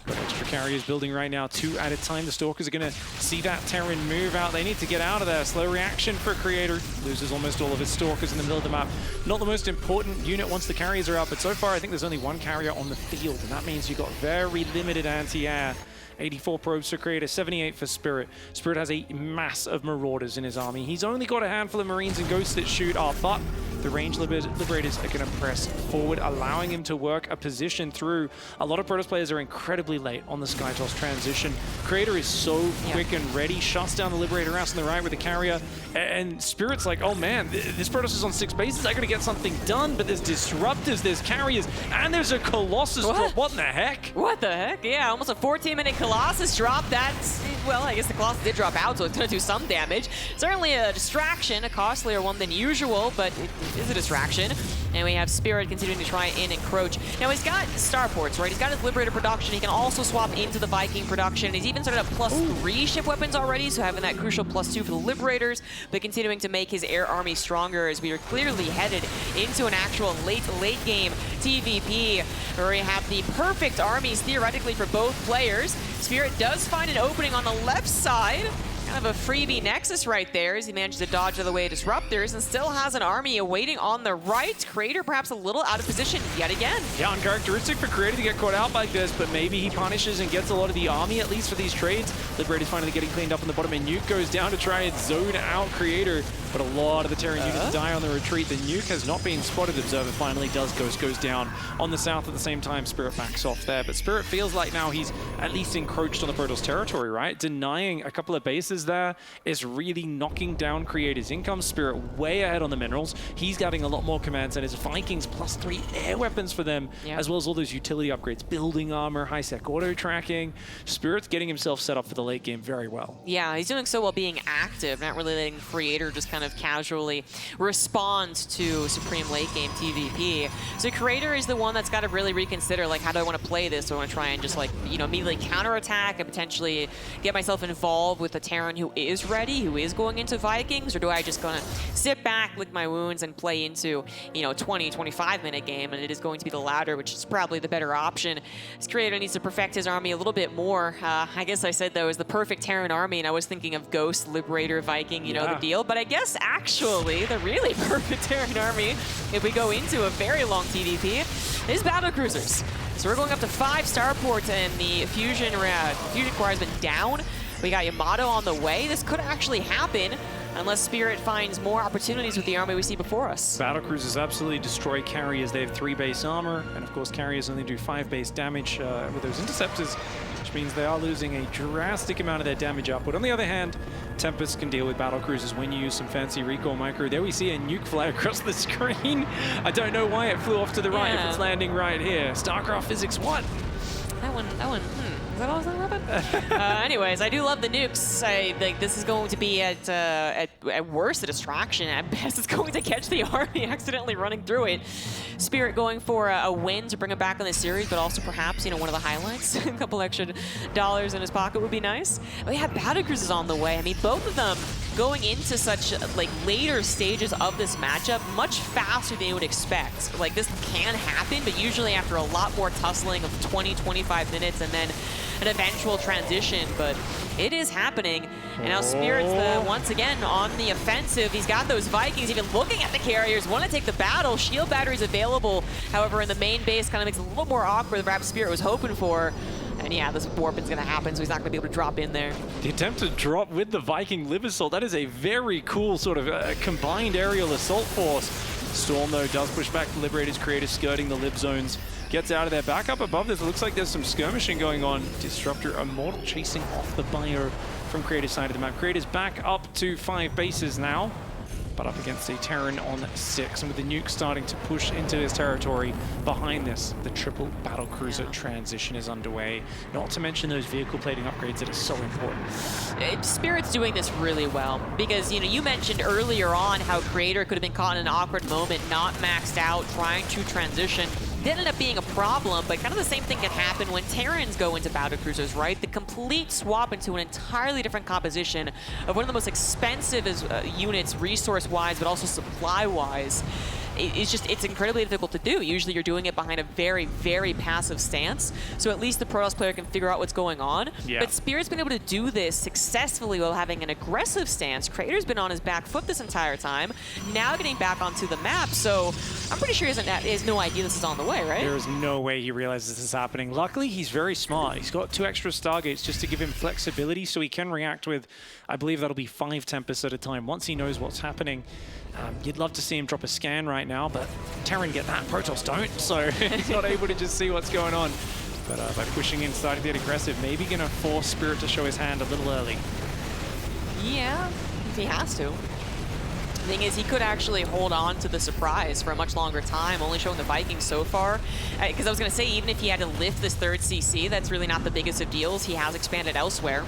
Extra Carriers building right now, 2 at a time. The Stalkers are going to see that Terran move out. They need to get out of there. Slow reaction for Creator. Loses almost all of his Stalkers in the middle of the map. Not the most important unit once the Carriers are out, but so far I think there's only 1 Carrier on the field, and that means you've got very limited anti-air. 84 probes for Creator, 78 for Spirit. Spirit has a mass of Marauders in his army. He's only got a handful of Marines and Ghosts that shoot off, but the range Liberators are going to press forward, allowing him to work a position through. A lot of Protoss players are incredibly late on the Skytoss transition. Creator is so quick and ready, shuts down the Liberator House on the right with the Carrier, and Spirit's like, oh man, this Protoss is on 6 bases, I got to get something done, but there's Disruptors, there's Carriers, and there's a Colossus drop. What in the heck? What the heck? Yeah, almost a 14-minute Colossus drop. That's, well, I guess the Colossus did drop out, so it's going to do some damage. Certainly a distraction, a costlier one than usual, but it is a distraction. And we have Spirit continuing to try and encroach. Now, he's got starports, right? He's got his Liberator production. He can also swap into the Viking production. He's even started up +3 ship weapons already, so having that crucial +2 for the Liberators, but continuing to make his air army stronger as we are clearly headed into an actual late game TVP, where we have the perfect armies theoretically for both players. Spirit does find an opening on the left side. Kind of a freebie Nexus right there as he manages to dodge out of the way of Disruptors and still has an army awaiting on the right. Creator perhaps a little out of position yet again. Yeah, uncharacteristic for Creator to get caught out like this, but maybe he punishes and gets a lot of the army, at least for these trades. Liberator's finally getting cleaned up on the bottom, and Nuke goes down to try and zone out Creator, but a lot of the Terran units die on the retreat. The Nuke has not been spotted. Observer finally does goes down on the south at the same time. Spirit backs off there, but Spirit feels like now he's at least encroached on the Protoss territory, right? Denying a couple of bases there is really knocking down Creator's income. Spirit way ahead on the minerals. He's getting a lot more commands, and his Vikings +3 air weapons for them, as well as all those utility upgrades, building armor, high-sec auto tracking. Spirit's getting himself set up for the late game very well. Yeah, he's doing so well being active, not really letting Creator just kind of casually respond to Supreme late game TVP. So Creator is the one that's got to really reconsider, like, how do I want to play this? Do I want to try and just, like, you know, immediately counterattack and potentially get myself involved with a Terran who is ready, who is going into Vikings, or do I just gonna sit back, lick my wounds, and play into, you know, 20-25-minute game? And it is going to be the latter, which is probably the better option. This Creator needs to perfect his army a little bit more. I guess I said, though, is the perfect Terran army, and I was thinking of Ghost, Liberator, Viking, you know, the deal. But I guess actually the really perfect Terran army, if we go into a very long TDP, is battlecruisers. So we're going up to 5 starports, and the fusion core has been down. We got Yamato on the way. This could actually happen unless Spirit finds more opportunities with the army we see before us. Battlecruisers absolutely destroy Carriers. They have 3 base armor, and of course Carriers only do 5 base damage with those Interceptors, which means they are losing a drastic amount of their damage output. On the other hand, Tempest can deal with Battlecruisers when you use some fancy recoil micro. There we see a nuke fly across the screen. I don't know why it flew off to the right if it's landing right here. StarCraft Physics 1. That one, that all that's gonna happen? Anyways, I do love the nukes. Like this is going to be at worst a distraction. At best, it's going to catch the army accidentally running through it. Spirit going for a win to bring it back in the series, but also perhaps one of the highlights. A couple extra dollars in his pocket would be nice. But yeah, battle cruises on the way. I mean, both of them going into such like later stages of this matchup much faster than you would expect. Like this can happen, but usually after a lot more tussling of 20-25 minutes and then an eventual transition, but it is happening. And now Spirit's once again on the offensive. He's got those Vikings even looking at the carriers, want to take the battle. Shield batteries available, however, in the main base kind of makes it a little more awkward than perhaps Spirit was hoping for. And yeah, this warping's going to happen, so he's not going to be able to drop in there. The attempt to drop with the Viking Live Assault, that is a very cool sort of combined aerial assault force. Storm, though, does push back the Liberator's creator, skirting the Lib zones. Gets out of there. Back up above this, it looks like there's some skirmishing going on. Disruptor Immortal chasing off the bio from Creator's side of the map. Creator's back up to 5 bases now, but up against a Terran on 6. And with the nuke starting to push into his territory behind this, the triple battlecruiser transition is underway. Not to mention those vehicle plating upgrades that are so important. Spirit's doing this really well because, you mentioned earlier on how Creator could have been caught in an awkward moment, not maxed out, trying to transition. Didn't end up being a problem, but kind of the same thing can happen when Terrans go into battlecruisers, right? The complete swap into an entirely different composition of one of the most expensive units, resource-wise, but also supply-wise. It's incredibly difficult to do. Usually you're doing it behind a very, very passive stance, so at least the Protoss player can figure out what's going on. Yeah. But Spirit's been able to do this successfully while having an aggressive stance. Creator's been on his back foot this entire time, now getting back onto the map, so I'm pretty sure he has no idea this is on the way, right? There is no way he realizes this is happening. Luckily, he's very smart. He's got 2 extra Stargates just to give him flexibility, so he can react with, I believe that'll be 5 Tempests at a time once he knows what's happening. You'd love to see him drop a scan right now, but Terran get that, Protoss don't, so he's not able to just see what's going on. But by pushing in, starting to get aggressive, maybe going to force Spirit to show his hand a little early. Yeah, if he has to. The thing is, he could actually hold on to the surprise for a much longer time, only showing the Vikings so far. Because I was going to say, even if he had to lift this 3rd CC, that's really not the biggest of deals. He has expanded elsewhere.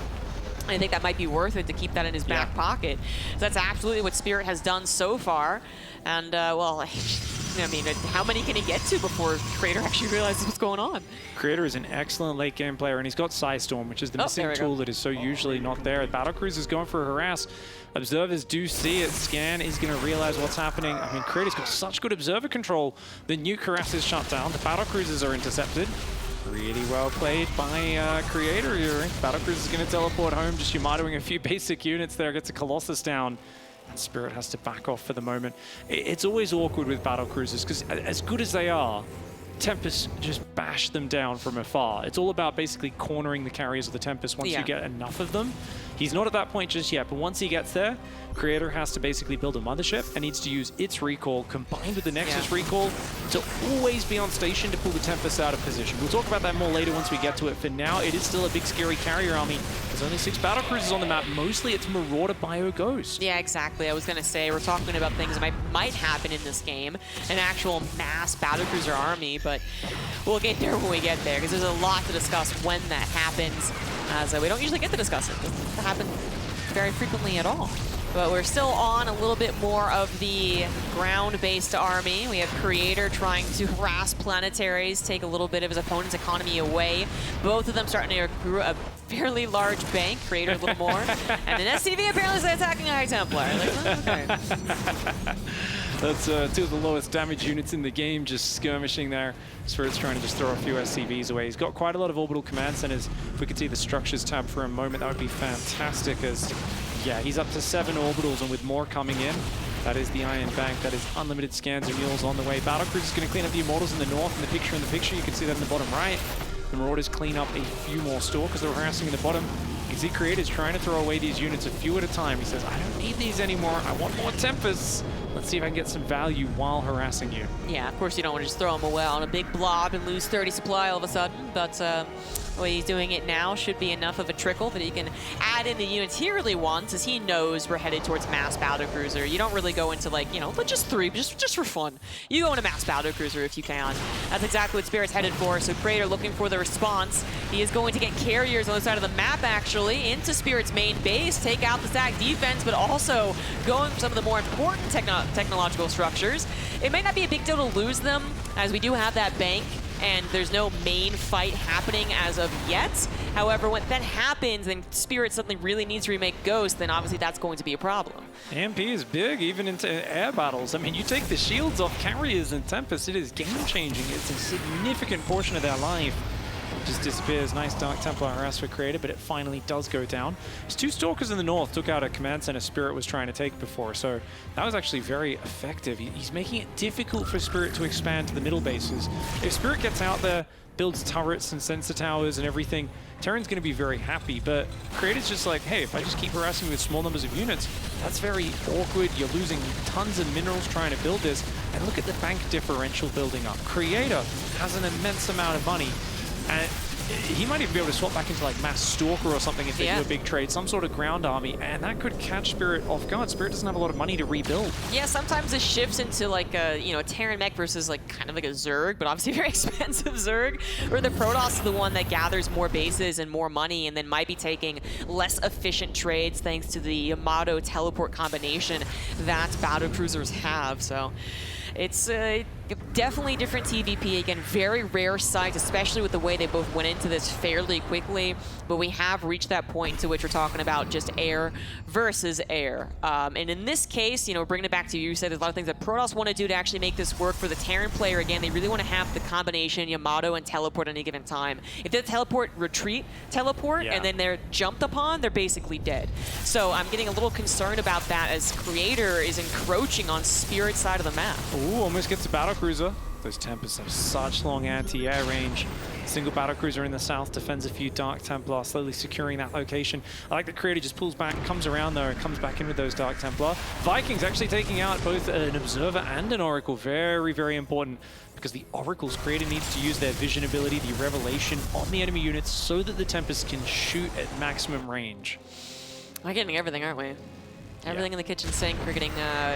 I think that might be worth it to keep that in his back pocket. So that's absolutely what Spirit has done so far. And, well, I mean, how many can he get to before Creator actually realizes what's going on? Creator is an excellent late game player, and he's got Psystorm, which is the missing tool that is so usually not there. Battlecruiser is going for a harass. Observers do see it. Scan is going to realize what's happening. I mean, Creator's got such good observer control. The nuke harass is shut down. The battlecruisers are intercepted. Really well played by Creator here. Battlecruiser is going to teleport home, just Yamatoing a few basic units there, gets a Colossus down. And Spirit has to back off for the moment. It's always awkward with battlecruisers, because as good as they are, Tempest just bash them down from afar. It's all about basically cornering the carriers of the Tempest once you get enough of them. He's not at that point just yet, but once he gets there, Creator has to basically build a mothership and needs to use its recall combined with the Nexus recall to always be on station to pull the Tempest out of position. We'll talk about that more later once we get to it. For now, it is still a big scary carrier army. There's only 6 battlecruisers on the map. Mostly it's Marauder, Bio, Ghost. Yeah, exactly. I was going to say, we're talking about things that might happen in this game. An actual mass battlecruiser army, but we'll get there when we get there, because there's a lot to discuss when that happens. So we don't usually get to discuss it. It doesn't happen very frequently at all. But we're still on a little bit more of the ground-based army. We have Creator trying to harass planetaries, take a little bit of his opponent's economy away. Both of them starting to accrue a fairly large bank, Creator a little more. And an SCV apparently is attacking a High Templar. Like, okay. That's 2 of the lowest damage units in the game, just skirmishing there. Spirit's trying to just throw a few SCVs away. He's got quite a lot of orbital command centers. If we could see the structures tab for a moment, that would be fantastic, as yeah, he's up to 7 orbitals, and with more coming in, that is the Iron Bank. That is unlimited scans and mules on the way. Battlecruiser is going to clean up the Immortals in the north. In the picture, you can see that in the bottom right. The Marauders clean up a few more store because they're harassing in the bottom. You can see Creator's trying to throw away these units a few at a time. He says, I don't need these anymore. I want more Tempests. Let's see if I can get some value while harassing you. Yeah, of course you don't want to just throw him away on a big blob and lose 30 supply all of a sudden, but the way he's doing it now should be enough of a trickle that he can add in the units he really wants, as he knows we're headed towards mass battlecruiser. You don't really go into, like, you know, but just 3, just for fun. You go into mass battlecruiser if you can. That's exactly what Spirit's headed for, so Creator looking for the response. He is going to get carriers on the side of the map, actually, into Spirit's main base, take out the stack defense, but also going for some of the more important technological structures. It may not be a big deal to lose them, as we do have that bank, and there's no main fight happening as of yet. However, when that happens and Spirit suddenly really needs to remake Ghost, then obviously that's going to be a problem. AMP is big, even into air battles. I mean, you take the shields off carriers and Tempest, it is game-changing. It's a significant portion of their life. Just disappears. Nice Dark Templar harass for Creator, but it finally does go down. There's 2 Stalkers in the north, took out a command center Spirit was trying to take before, so that was actually very effective. He's making it difficult for Spirit to expand to the middle bases. If Spirit gets out there, builds turrets and sensor towers and everything, Terran's going to be very happy, but Creator's just like, hey, if I just keep harassing you with small numbers of units, that's very awkward. You're losing tons of minerals trying to build this, and look at the bank differential building up. Creator has an immense amount of money, and he might even be able to swap back into like Mass Stalker or something if they do a big trade, some sort of ground army, and that could catch Spirit off guard. Spirit doesn't have a lot of money to rebuild. Yeah, sometimes it shifts into like a, you know, a Terran mech versus like kind of like a Zerg, but obviously very expensive Zerg, where the Protoss is the one that gathers more bases and more money, and then might be taking less efficient trades thanks to the Yamato teleport combination that battlecruisers have. So it's definitely different TVP. Again, very rare sight, especially with the way they both went into this fairly quickly. But we have reached that point to which we're talking about just air versus air. And in this case, you know, bringing it back to you said there's a lot of things that Protoss want to do to actually make this work for the Terran player. Again, they really want to have the combination Yamato and teleport at any given time. If they teleport, retreat, teleport, and then they're jumped upon, they're basically dead. So I'm getting a little concerned about that as Creator is encroaching on Spirit's side of the map. Ooh, almost gets a battlecruiser. Those Tempests have such long anti-air range. Single battlecruiser in the south defends a few Dark Templar, slowly securing that location. I like that Creator just pulls back, comes around though, and comes back in with those Dark Templar. Vikings actually taking out both an Observer and an Oracle. Very, very important, because the Oracle's Creator needs to use their vision ability, the Revelation, on the enemy units so that the Tempests can shoot at maximum range. We're getting everything, aren't we? Everything in the kitchen sink. We're getting,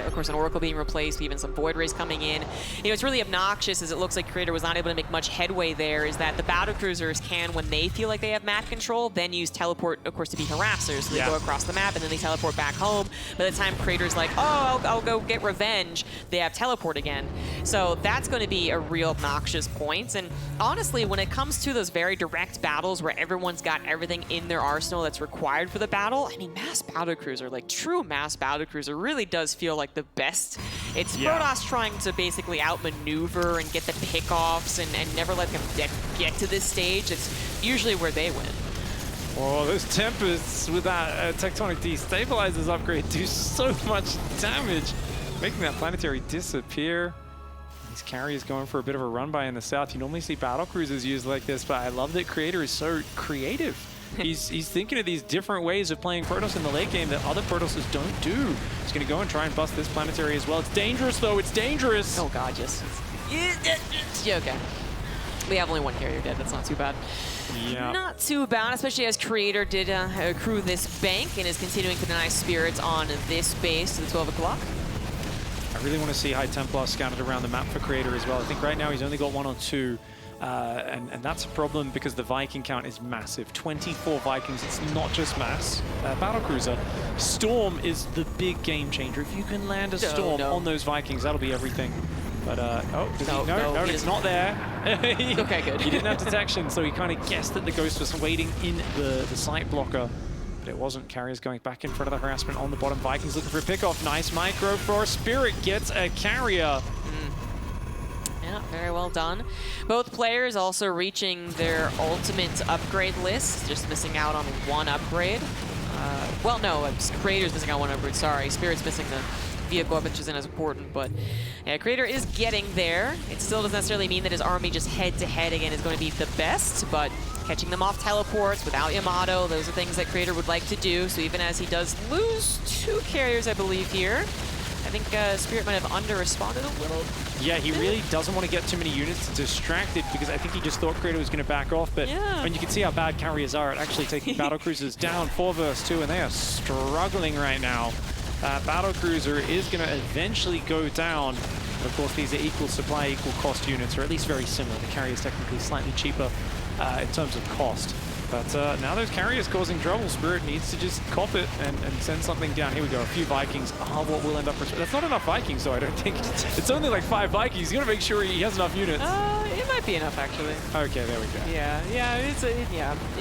of course, an Oracle being replaced, even some Void Rays coming in. You know, it's really obnoxious, as it looks like Creator was not able to make much headway there, is that the battlecruisers can, when they feel like they have map control, then use teleport, of course, to be harassers. So they go across the map, and then they teleport back home. By the time Creator's like, oh, I'll go get revenge, they have teleport again. So that's going to be a real obnoxious point. And honestly, when it comes to those very direct battles where everyone's got everything in their arsenal that's required for the battle, I mean, mass battlecruiser, like true mass battlecruiser, really does feel like the best. It's Protoss trying to basically outmaneuver and get the pickoffs and never let them get to this stage. It's usually where they win. Oh, those Tempests with that Tectonic Destabilizers upgrade do so much damage, making that planetary disappear. These carriers going for a bit of a run by in the south. You normally see battlecruisers used like this, but I love that Creator is so creative. He's thinking of these different ways of playing Protoss in the late game that other Protosses don't do. He's going to go and try and bust this planetary as well. It's dangerous, though. It's dangerous. Oh, God, yes. Yeah, okay. We have only one carrier dead. That's not too bad. Yeah. Not too bad, especially as Creator did accrue this bank and is continuing to deny Spirits on this base to the 12 o'clock. I really want to see High Templar scattered around the map for Creator as well. I think right now he's only got 1 or 2. And that's a problem because the Viking count is massive. 24 Vikings, it's not just mass. Battlecruiser. Storm is the big game changer. If you can land a Storm on those Vikings, that'll be everything. But, oh, does he? No, it's not there. Okay, good. He didn't have detection, so he kind of guessed that the Ghost was waiting in the sight blocker. But it wasn't. Carriers going back in front of the harassment on the bottom. Vikings looking for a pickoff. Nice micro for Spirit. Gets a carrier. Yeah, very well done. Both players also reaching their ultimate upgrade list, just missing out on 1 upgrade. Well, no, Creator's missing out 1 upgrade, sorry. Spirit's missing the vehicle, which isn't as important, but yeah, Creator is getting there. It still doesn't necessarily mean that his army just head-to-head again is going to be the best, but catching them off teleports without Yamato, those are things that Creator would like to do. So even as he does lose 2 carriers, I believe, here, I think Spirit might have under-responded a little. Yeah, he really doesn't want to get too many units distracted because I think he just thought Creator was going to back off. But when you can see how bad carriers are at actually taking battle cruisers down 4 versus 2, and they are struggling right now. Battle cruiser is going to eventually go down. Of course, these are equal supply, equal cost units, or at least very similar. The carrier is technically slightly cheaper in terms of cost. But now those carriers causing trouble. Spirit needs to just cop it and send something down. Here we go, a few Vikings. Oh, what will end up... That's not enough Vikings, though, I don't think. It's only like 5 Vikings. He's got to make sure he has enough units. It might be enough, actually. Okay, there we go. Yeah.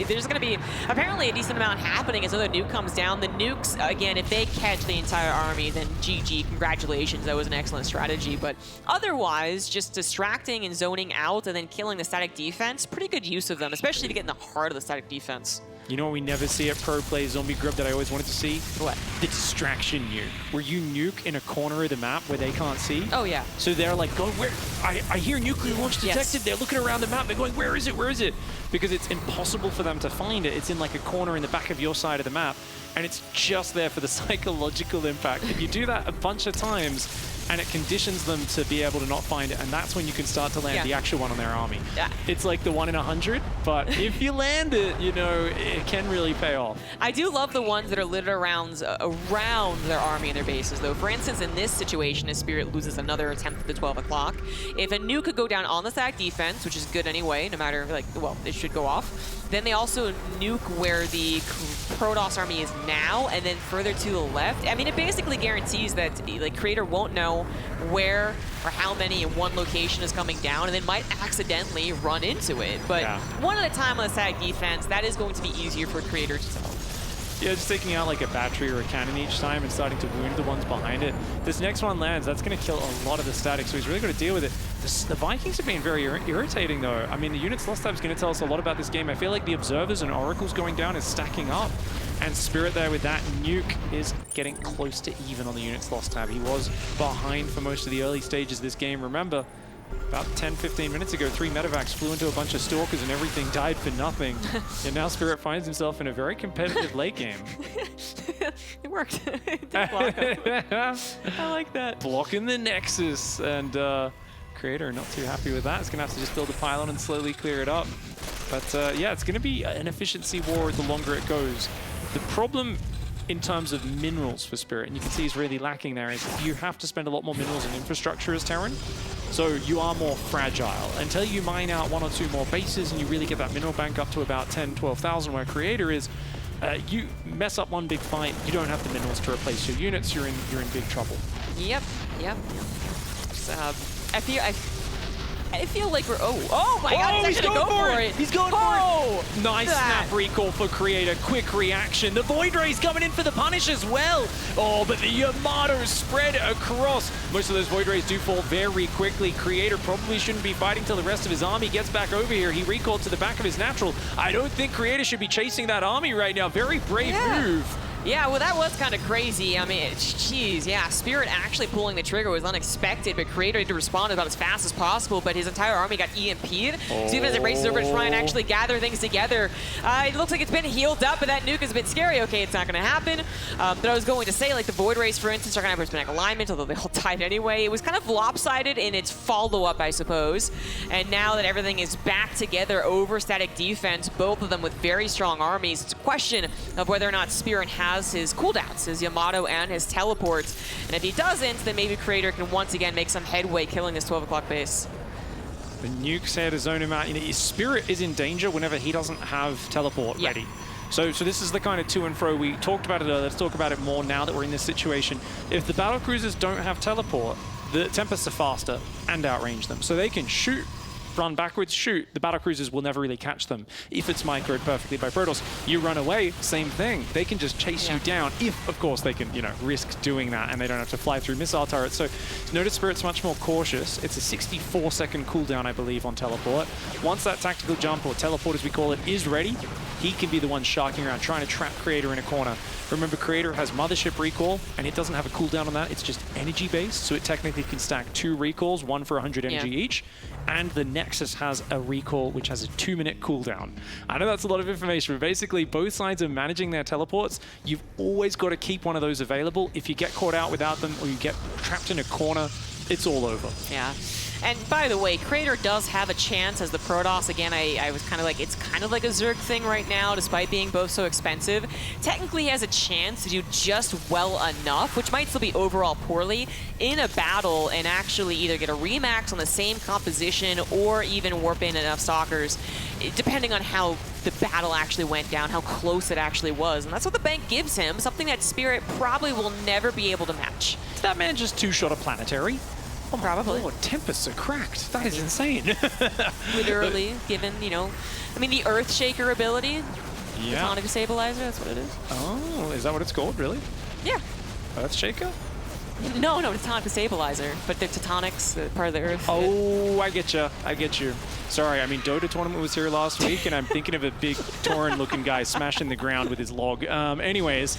There's going to be apparently a decent amount happening as another nuke comes down. The nukes, again, if they catch the entire army, then GG, congratulations. That was an excellent strategy. But otherwise, just distracting and zoning out and then killing the static defense, pretty good use of them, especially to get in the heart of the static defense. You know what we never see at Pro Play Zombie Grub that I always wanted to see? What? The distraction nuke, where you nuke in a corner of the map where they can't see. Oh, yeah. So they're like, going, where? I hear nuclear launch detected. Yes. They're looking around the map. They're going, where is it? Where is it? Because it's impossible for them to find it. It's in like a corner in the back of your side of the map, and it's just there for the psychological impact. If you do that a bunch of times, and it conditions them to be able to not find it, and that's when you can start to land the actual one on their army. Yeah. It's like the 1 in 100, but if you land it, you know, it can really pay off. I do love the ones that are littered around their army and their bases, though. For instance, in this situation, if Spirit loses another attempt at the 12 o'clock, if a nuke could go down on the static defense, which is good anyway, no matter, like, well, it should go off, then they also nuke where the Protoss army is now, and then further to the left. I mean, it basically guarantees that, like, Creator won't know where or how many in one location is coming down, and then might accidentally run into it. But one at a time on the static defense, that is going to be easier for Creator to tell. Yeah, just taking out like a battery or a cannon each time and starting to wound the ones behind it. This next one lands, that's going to kill a lot of the static, so he's really got to deal with it. The Vikings have been very irritating, though. I mean, the units lost time is going to tell us a lot about this game. I feel like the Observers and Oracles going down is stacking up, and Spirit there with that nuke is getting close to even on the units lost tab. He was behind for most of the early stages of this game. Remember, about 10-15 minutes ago, 3 medevacs flew into a bunch of Stalkers and everything died for nothing. And now Spirit finds himself in a very competitive late game. It worked. It did block him. I like that. Blocking the Nexus, and Creator not too happy with that. It's going to have to just build a pylon and slowly clear it up. But yeah, it's going to be an efficiency war the longer it goes. The problem in terms of minerals for Spirit, and you can see he's really lacking there, is you have to spend a lot more minerals and infrastructure as Terran. So you are more fragile. Until you mine out 1 or 2 more bases and you really get that mineral bank up to about 10,000-12,000 where Creator is, you mess up one big fight, you don't have the minerals to replace your units, you're in big trouble. Yep. I feel like we're... Oh my God, he's going for it. He's going for it. Nice snap recall for Creator. Quick reaction. The Void Ray's coming in for the punish as well. Oh, but the Yamato spread across. Most of those Void Rays do fall very quickly. Creator probably shouldn't be fighting till the rest of his army gets back over here. He recalled to the back of his natural. I don't think Creator should be chasing that army right now. Very brave move. Yeah, well, that was kind of crazy. I mean, geez, yeah, Spirit actually pulling the trigger was unexpected, but Creator had to respond about as fast as possible, but his entire army got EMP'd. So even as it races over to try and actually gather things together, it looks like it's been healed up, but that nuke is a bit scary. Okay, it's not going to happen. But I was going to say, like, the Void Rays, for instance, are going to have prismatic alignment, although they all died anyway. It was kind of lopsided in its follow-up, I suppose. And now that everything is back together over static defense, both of them with very strong armies, it's a question of whether or not Spirit has his cooldowns, his Yamato and his teleports. And if he doesn't, then maybe Creator can once again make some headway killing this 12 o'clock base. The nuke's here to zone him out. You know, Spirit is in danger whenever he doesn't have teleport ready. So this is the kind of to and fro. We talked about it earlier. Let's talk about it more now that we're in this situation. If the battle cruisers don't have teleport, the Tempests are faster and outrange them. So they can shoot, run backwards, shoot. The battle cruisers will never really catch them. If it's microed perfectly by Protoss, you run away, same thing. They can just chase you down if, of course, they can, you know, risk doing that and they don't have to fly through missile turrets. So notice Spirit's much more cautious. It's a 64-second cooldown, I believe, on teleport. Once that tactical jump, or teleport as we call it, is ready, he can be the one sharking around, trying to trap Creator in a corner. Remember, Creator has Mothership recall, and it doesn't have a cooldown on that. It's just energy-based, so it technically can stack 2 recalls, 1 for 100 energy each. And the Nexus has a recall, which has a 2-minute cooldown. I know that's a lot of information, but basically both sides are managing their teleports. You've always got to keep one of those available. If you get caught out without them, or you get trapped in a corner, it's all over. Yeah. And by the way, Creator does have a chance as the Protoss. Again, I was kind of like, it's kind of like a Zerg thing right now, despite being both so expensive. Technically, he has a chance to do just well enough, which might still be overall poorly, in a battle and actually either get a remax on the same composition or even warp in enough Stalkers, depending on how the battle actually went down, how close it actually was. And that's what the bank gives him, something that Spirit probably will never be able to match. Did that man just 2-shot a planetary? Oh, probably. Oh, Tempests are cracked. That is insane. Literally, given, you know, I mean, the Earthshaker ability, yeah. Tectonic Destabilizer, that's what it is. Oh, is that what it's called, really? Yeah. Earthshaker? No, Tectonic Destabilizer, but the Tectonic's part of the Earth. Oh, I get you. I get you. Sorry, I mean, Dota tournament was here last week, and I'm thinking of a big Tauren-looking guy smashing the ground with his log. Anyways,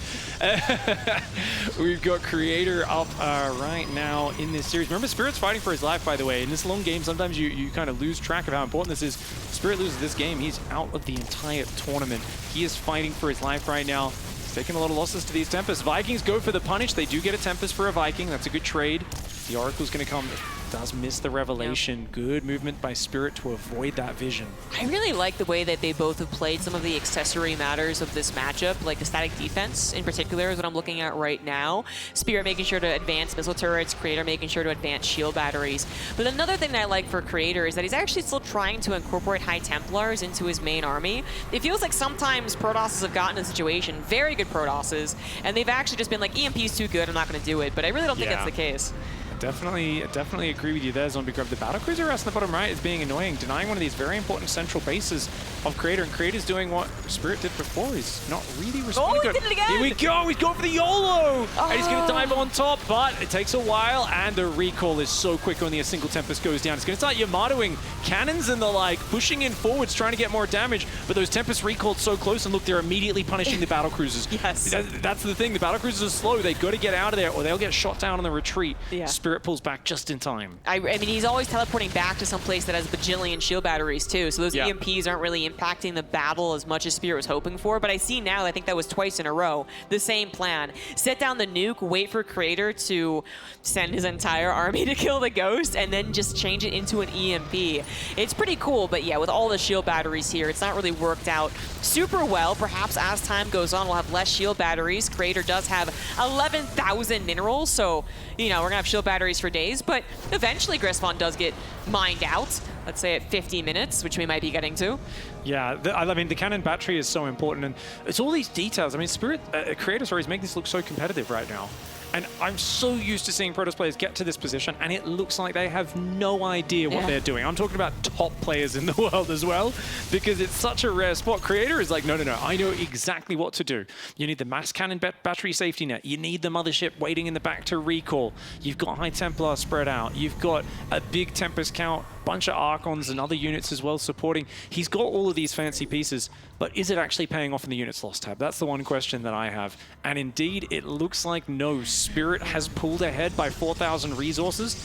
we've got Creator up right now in this series. Remember, Spirit's fighting for his life, by the way. In this long game, sometimes you kind of lose track of how important this is. Spirit loses this game, he's out of the entire tournament. He is fighting for his life right now. He's taking a lot of losses to these Tempests. Vikings go for the punish. They do get a Tempest for a Viking. That's a good trade. The Oracle's going to come. Does miss the Revelation. Yep. Good movement by Spirit to avoid that vision. I really like the way that they both have played some of the accessory matters of this matchup, like the static defense in particular is what I'm looking at right now. Spirit making sure to advance missile turrets, Creator making sure to advance shield batteries. But another thing that I like for Creator is that he's actually still trying to incorporate High Templars into his main army. It feels like sometimes Protosses have gotten in a situation, very good Protosses, and they've actually just been like, EMP's too good, I'm not going to do it. But I really don't think that's the case. Definitely agree with you there, Zombie Grub. The Battlecruiser rest in the bottom right is being annoying, denying one of these very important central bases of Creator, and Creator's doing what Spirit did before. He's not really responding. Oh, he did it again! Here we go! He's going for the YOLO! And he's going to dive on top, but it takes a while, and the recall is so quick when the single Tempest goes down. It's going to start Yamatoing cannons and the like, pushing in forwards, trying to get more damage, but those Tempests recalled so close, and look, they're immediately punishing the Battlecruisers. Yes. That's the thing. The Battlecruisers are slow. They've got to get out of there, or they'll get shot down on the retreat. Yeah. Spirit pulls back just in time. I mean, he's always teleporting back to some place that has a bajillion shield batteries too, so those EMPs aren't really impacting the battle as much as Spirit was hoping for, but I see now, I think that was twice in a row, the same plan. Set down the nuke, wait for Creator to send his entire army to kill the Ghost, and then just change it into an EMP. It's pretty cool, but yeah, with all the shield batteries here, it's not really worked out super well. Perhaps as time goes on, we'll have less shield batteries. Creator does have 11,000 minerals, so, you know, we're gonna have shield batteries for days, but eventually Grispon does get mined out, let's say at 50 minutes, which we might be getting to. Yeah, I mean, the cannon battery is so important, and it's all these details. I mean, Spirit Creator stories make this look so competitive right now. And I'm so used to seeing Protoss players get to this position, and it looks like they have no idea what they're doing. I'm talking about top players in the world as well, because it's such a rare spot. Creator is like, no, I know exactly what to do. You need the mass cannon battery safety net. You need the mothership waiting in the back to recall. You've got High Templar spread out. You've got a big Tempest count, bunch of Archons and other units as well supporting. He's got all of these fancy pieces, but is it actually paying off in the units lost tab? That's the one question that I have. And indeed, it looks like no. Spirit has pulled ahead by 4,000 resources.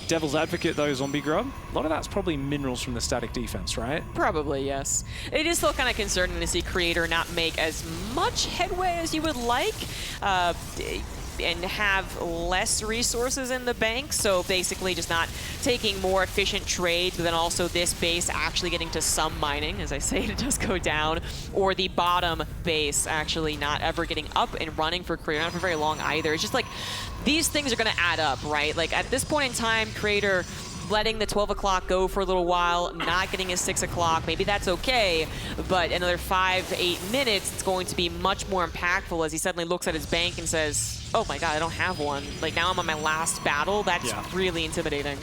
Devil's advocate, though, Zombie Grub, a lot of that's probably minerals from the static defense, right? Probably, yes. It is still kind of concerning to see Creator not make as much headway as you would like. And have less resources in the bank, so basically just not taking more efficient trades, but then also this base actually getting to some mining. As I say, it does go down, or the bottom base actually not ever getting up and running for Creator, not for very long either. It's just like, these things are gonna add up, right? Like at this point in time, Creator letting the 12 o'clock go for a little while, not getting his 6 o'clock, maybe that's okay, but another 5 to 8 minutes, it's going to be much more impactful as he suddenly looks at his bank and says, oh my god, I don't have one. Like now I'm on my last battle. That's really intimidating.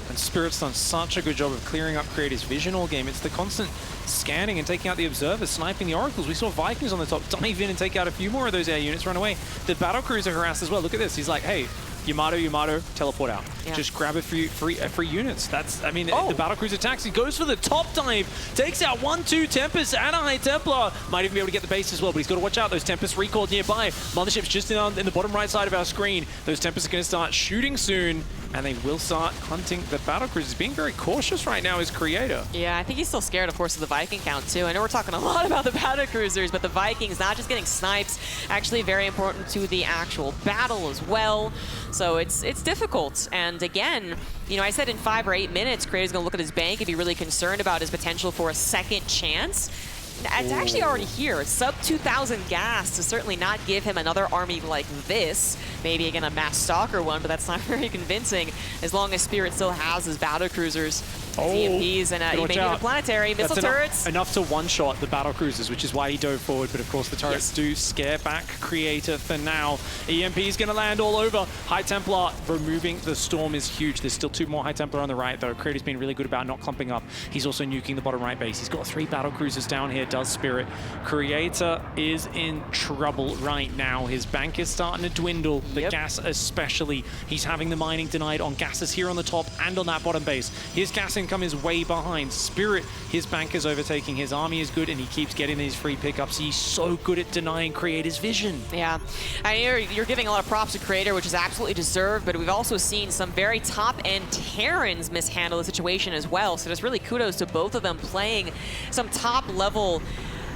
And Spirit's done such a good job of clearing up Creator's vision all game. It's the constant scanning and taking out the observers, sniping the Oracles. We saw Vikings on the top dive in and take out a few more of those air units, run away. The Battlecruiser harassed as well. Look at this. He's like, hey, Yamato, teleport out. Yeah. Just grab a few free units. That's, I mean, the Battlecruiser attacks. He goes for the top dive, takes out 1-2 Tempest and a High Templar. Might even be able to get the base as well, but he's got to watch out. Those Tempests recalled nearby. Mothership's just in the bottom right side of our screen. Those Tempests are going to start shooting soon, and they will start hunting the Battlecruisers. Being very cautious right now is Creator. Yeah, I think he's still scared, of course, of the Viking count, too. I know we're talking a lot about the Battlecruisers, but the Vikings not just getting snipes, actually very important to the actual battle as well. So it's difficult. And again, you know, I said in 5 or 8 minutes, Creator's going to look at his bank and be really concerned about his potential for a second chance. It's actually already here. Sub 2,000 gas to certainly not give him another army like this. Maybe again a mass stalker one, but that's not very convincing as long as Spirit still has his battlecruisers, EMPs, and maybe the planetary missile turrets. Enough to one-shot the battlecruisers, which is why he dove forward. But of course, the turrets do scare back Creator for now. EMP's going to land all over. High Templar removing the storm is huge. There's still 2 more High Templar on the right, though. Creator's been really good about not clumping up. He's also nuking the bottom right base. He's got 3 battlecruisers down here. Does Spirit. Creator is in trouble right now. His bank is starting to dwindle. The gas especially. He's having the mining denied on gases here on the top and on that bottom base. His gas income is way behind. Spirit, his bank is overtaking. His army is good, and he keeps getting these free pickups. He's so good at denying Creator's vision. Yeah, I mean, you're giving a lot of props to Creator, which is absolutely deserved, but we've also seen some very top-end Terrans mishandle the situation as well. So just really kudos to both of them playing some top-level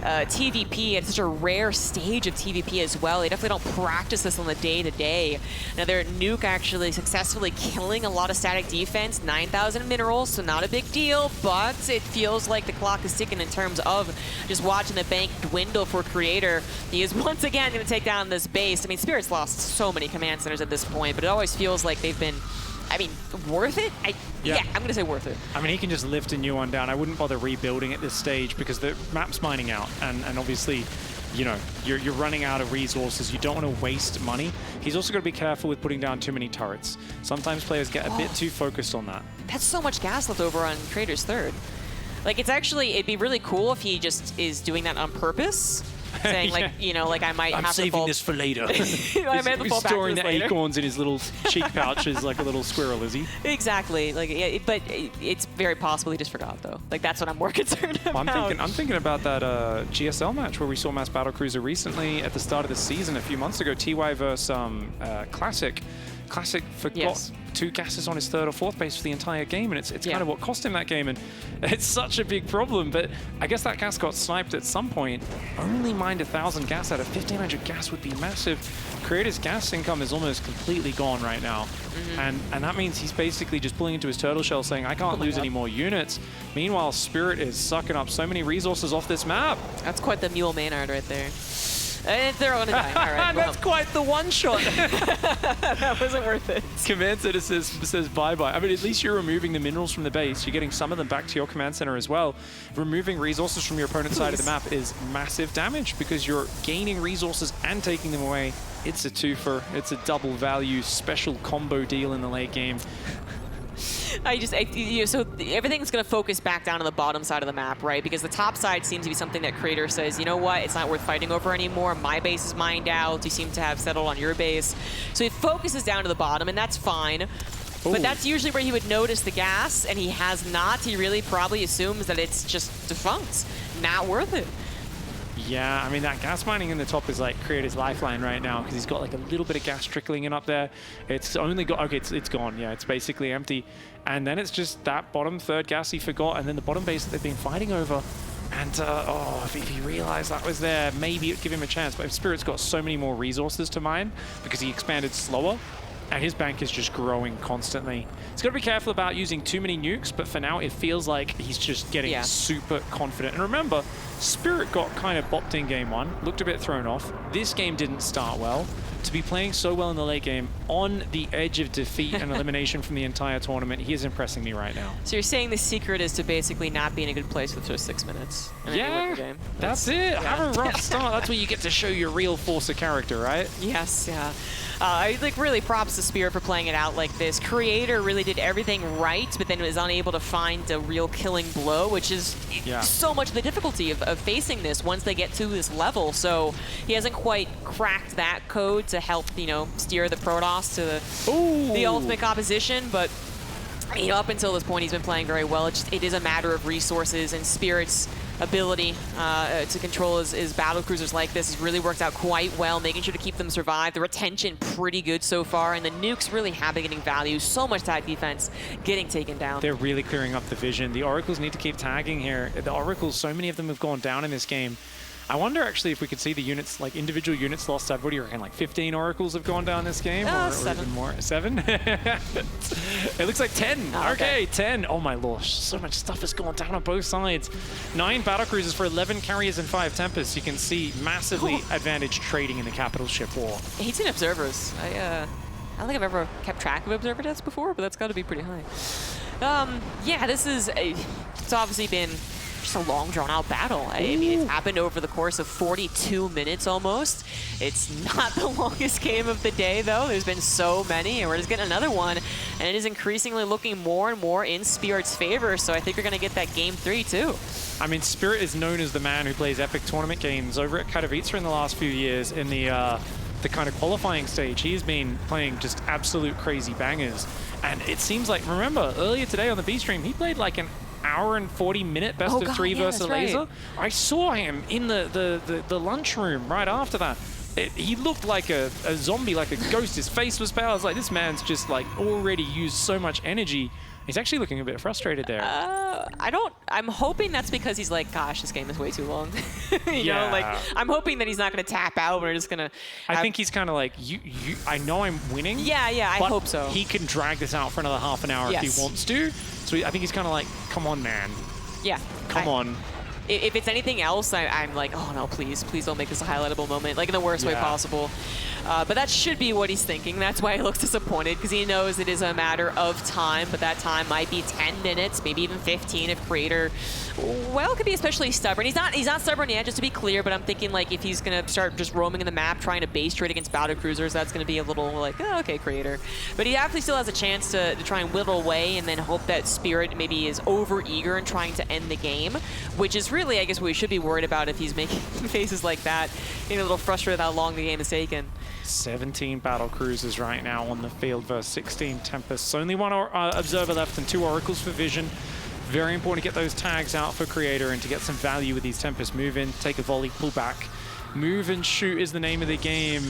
TVP at such a rare stage of TVP as well. They definitely don't practice this on the day-to-day. Another nuke actually successfully killing a lot of static defense, 9,000 minerals, so not a big deal, but it feels like the clock is ticking in terms of just watching the bank dwindle for Creator. He is once again going to take down this base. I mean, Spirit's lost so many command centers at this point, but it always feels like they've been, I mean, worth it? Yeah, I'm going to say worth it. I mean, he can just lift a new one down. I wouldn't bother rebuilding at this stage because the map's mining out. And obviously, you know, you're running out of resources. You don't want to waste money. He's also got to be careful with putting down too many turrets. Sometimes players get a bit too focused on that. That's so much gas left over on Creator's third. Like, it's actually, it'd be really cool if he just is doing that on purpose. Saying, like, you know, like I might have to fall... I'm saving this for later. I might have to fall back storing to this the later. acorns in his little cheek pouches like a little squirrel, is he? Exactly. Like, yeah, but it's very possible he just forgot, though. Like, that's what I'm more concerned about. I'm thinking about that GSL match where we saw Mass Battlecruiser recently at the start of the season a few months ago. TY versus Classic. Classic forgot 2 gases on his 3rd or 4th base for the entire game, and it's kind of what cost him that game, and it's such a big problem. But I guess that gas got sniped at some point. Only mined 1,000 gas out of 1,500 gas would be massive. Creator's gas income is almost completely gone right now, and that means he's basically just pulling into his turtle shell saying, I can't lose any more units. Meanwhile, Spirit is sucking up so many resources off this map. That's quite the Mule Maynard right there. They're on a die. All right, that's quite the one-shot. That wasn't worth it. Command center says bye-bye. I mean, at least you're removing the minerals from the base. You're getting some of them back to your command center as well. Removing resources from your opponent's side of the map is massive damage because you're gaining resources and taking them away. It's a twofer. It's a double value special combo deal in the late game. So everything's going to focus back down to the bottom side of the map, right? Because the top side seems to be something that Creator says, you know what, it's not worth fighting over anymore. My base is mined out. You seem to have settled on your base. So he focuses down to the bottom, and that's fine. Ooh. But that's usually where he would notice the gas, and he has not. He really probably assumes that it's just defunct. Not worth it. Yeah, I mean, that gas mining in the top is like Creator's lifeline right now because he's got like a little bit of gas trickling in up there. It's only got, okay, it's gone. Yeah, it's basically empty. And then it's just that bottom 3rd gas he forgot, and then the bottom base that they've been fighting over. And, if he realized that was there, maybe it'd give him a chance. But if Spirit's got so many more resources to mine because he expanded slower, and his bank is just growing constantly. He's got to be careful about using too many nukes, but for now it feels like he's just getting super confident. And remember, Spirit got kind of bopped in game 1, looked a bit thrown off. This game didn't start well. To be playing so well in the late game, on the edge of defeat and elimination from the entire tournament, he is impressing me right now. So you're saying the secret is to basically not be in a good place for the first 6 minutes? And then you win the game. That's it. Yeah. Have a rough start. That's where you get to show your real force of character, right? Yes, yeah. I think really props to Spirit for playing it out like this. Creator really did everything right, but then was unable to find a real killing blow, which is so much of the difficulty of facing this once they get to this level. So he hasn't quite cracked that code to help, you know, steer the Protoss to the ultimate composition, but you know, up until this point, he's been playing very well. It is a matter of resources, and Spirit's ability to control his battle cruisers like this has really worked out quite well, making sure to keep them survive. The retention pretty good so far, and the nukes really have been getting value. So much tag defense getting taken down. They're really clearing up the vision. The Oracles need to keep tagging here. The Oracles, so many of them have gone down in this game. I wonder actually if we could see the units, like individual units lost. What do you reckon? Like 15 Oracles have gone down this game, or 7. even more? 7? It looks like 10. Oh, okay, 10. Oh my lord, so much stuff has gone down on both sides. 9 battle cruisers for 11 carriers and 5 Tempests. You can see massively advantaged trading in the capital ship war. 18 observers. I don't think I've ever kept track of observer deaths before, but that's got to be pretty high. Yeah, this is it's obviously been just a long, drawn-out battle. I mean, it's happened over the course of 42 minutes almost. It's not the longest game of the day, though. There's been so many, and we're just getting another one. And it is increasingly looking more and more in Spirit's favor, so I think you're going to get that Game 3, too. I mean, Spirit is known as the man who plays epic tournament games. Over at Katowice in the last few years, in the kind of qualifying stage, he's been playing just absolute crazy bangers. And it seems like, remember, earlier today on the B stream, he played like an hour and 40-minute best of 3 versus Laser. Right. I saw him in the lunchroom right after that. He looked like a zombie, like a ghost. His face was pale. I was like, this man's just like already used so much energy. He's actually looking a bit frustrated there. I'm hoping that's because he's like, gosh, this game is way too long. you know, like, I'm hoping that he's not going to tap out. We're just going to... I think he's kind of like, I know I'm winning. Yeah, I hope so. He can drag this out for another half an hour if he wants to. So I think he's kind of like, come on, man. Yeah. Come on. If it's anything else, I'm like, oh no, please don't make this a highlightable moment, like in the worst way possible. But that should be what he's thinking. That's why he looks disappointed, because he knows it is a matter of time, but that time might be 10 minutes, maybe even 15 if Creator, well, could be especially stubborn. He's not stubborn yet, just to be clear, but I'm thinking like if he's going to start just roaming in the map, trying to base trade against battle cruisers, that's going to be a little like, oh, okay, Creator. But he actually still has a chance to try and whittle away and then hope that Spirit maybe is over-eager in trying to end the game, which is really, I guess, what we should be worried about if he's making faces like that, getting a little frustrated how long the game is taken. 17 battle cruisers right now on the field versus 16 Tempests. Only one observer left and 2 Oracles for vision. Very important to get those tags out for Creator and to get some value with these Tempests. Move in, take a volley, pull back. Move and shoot is the name of the game.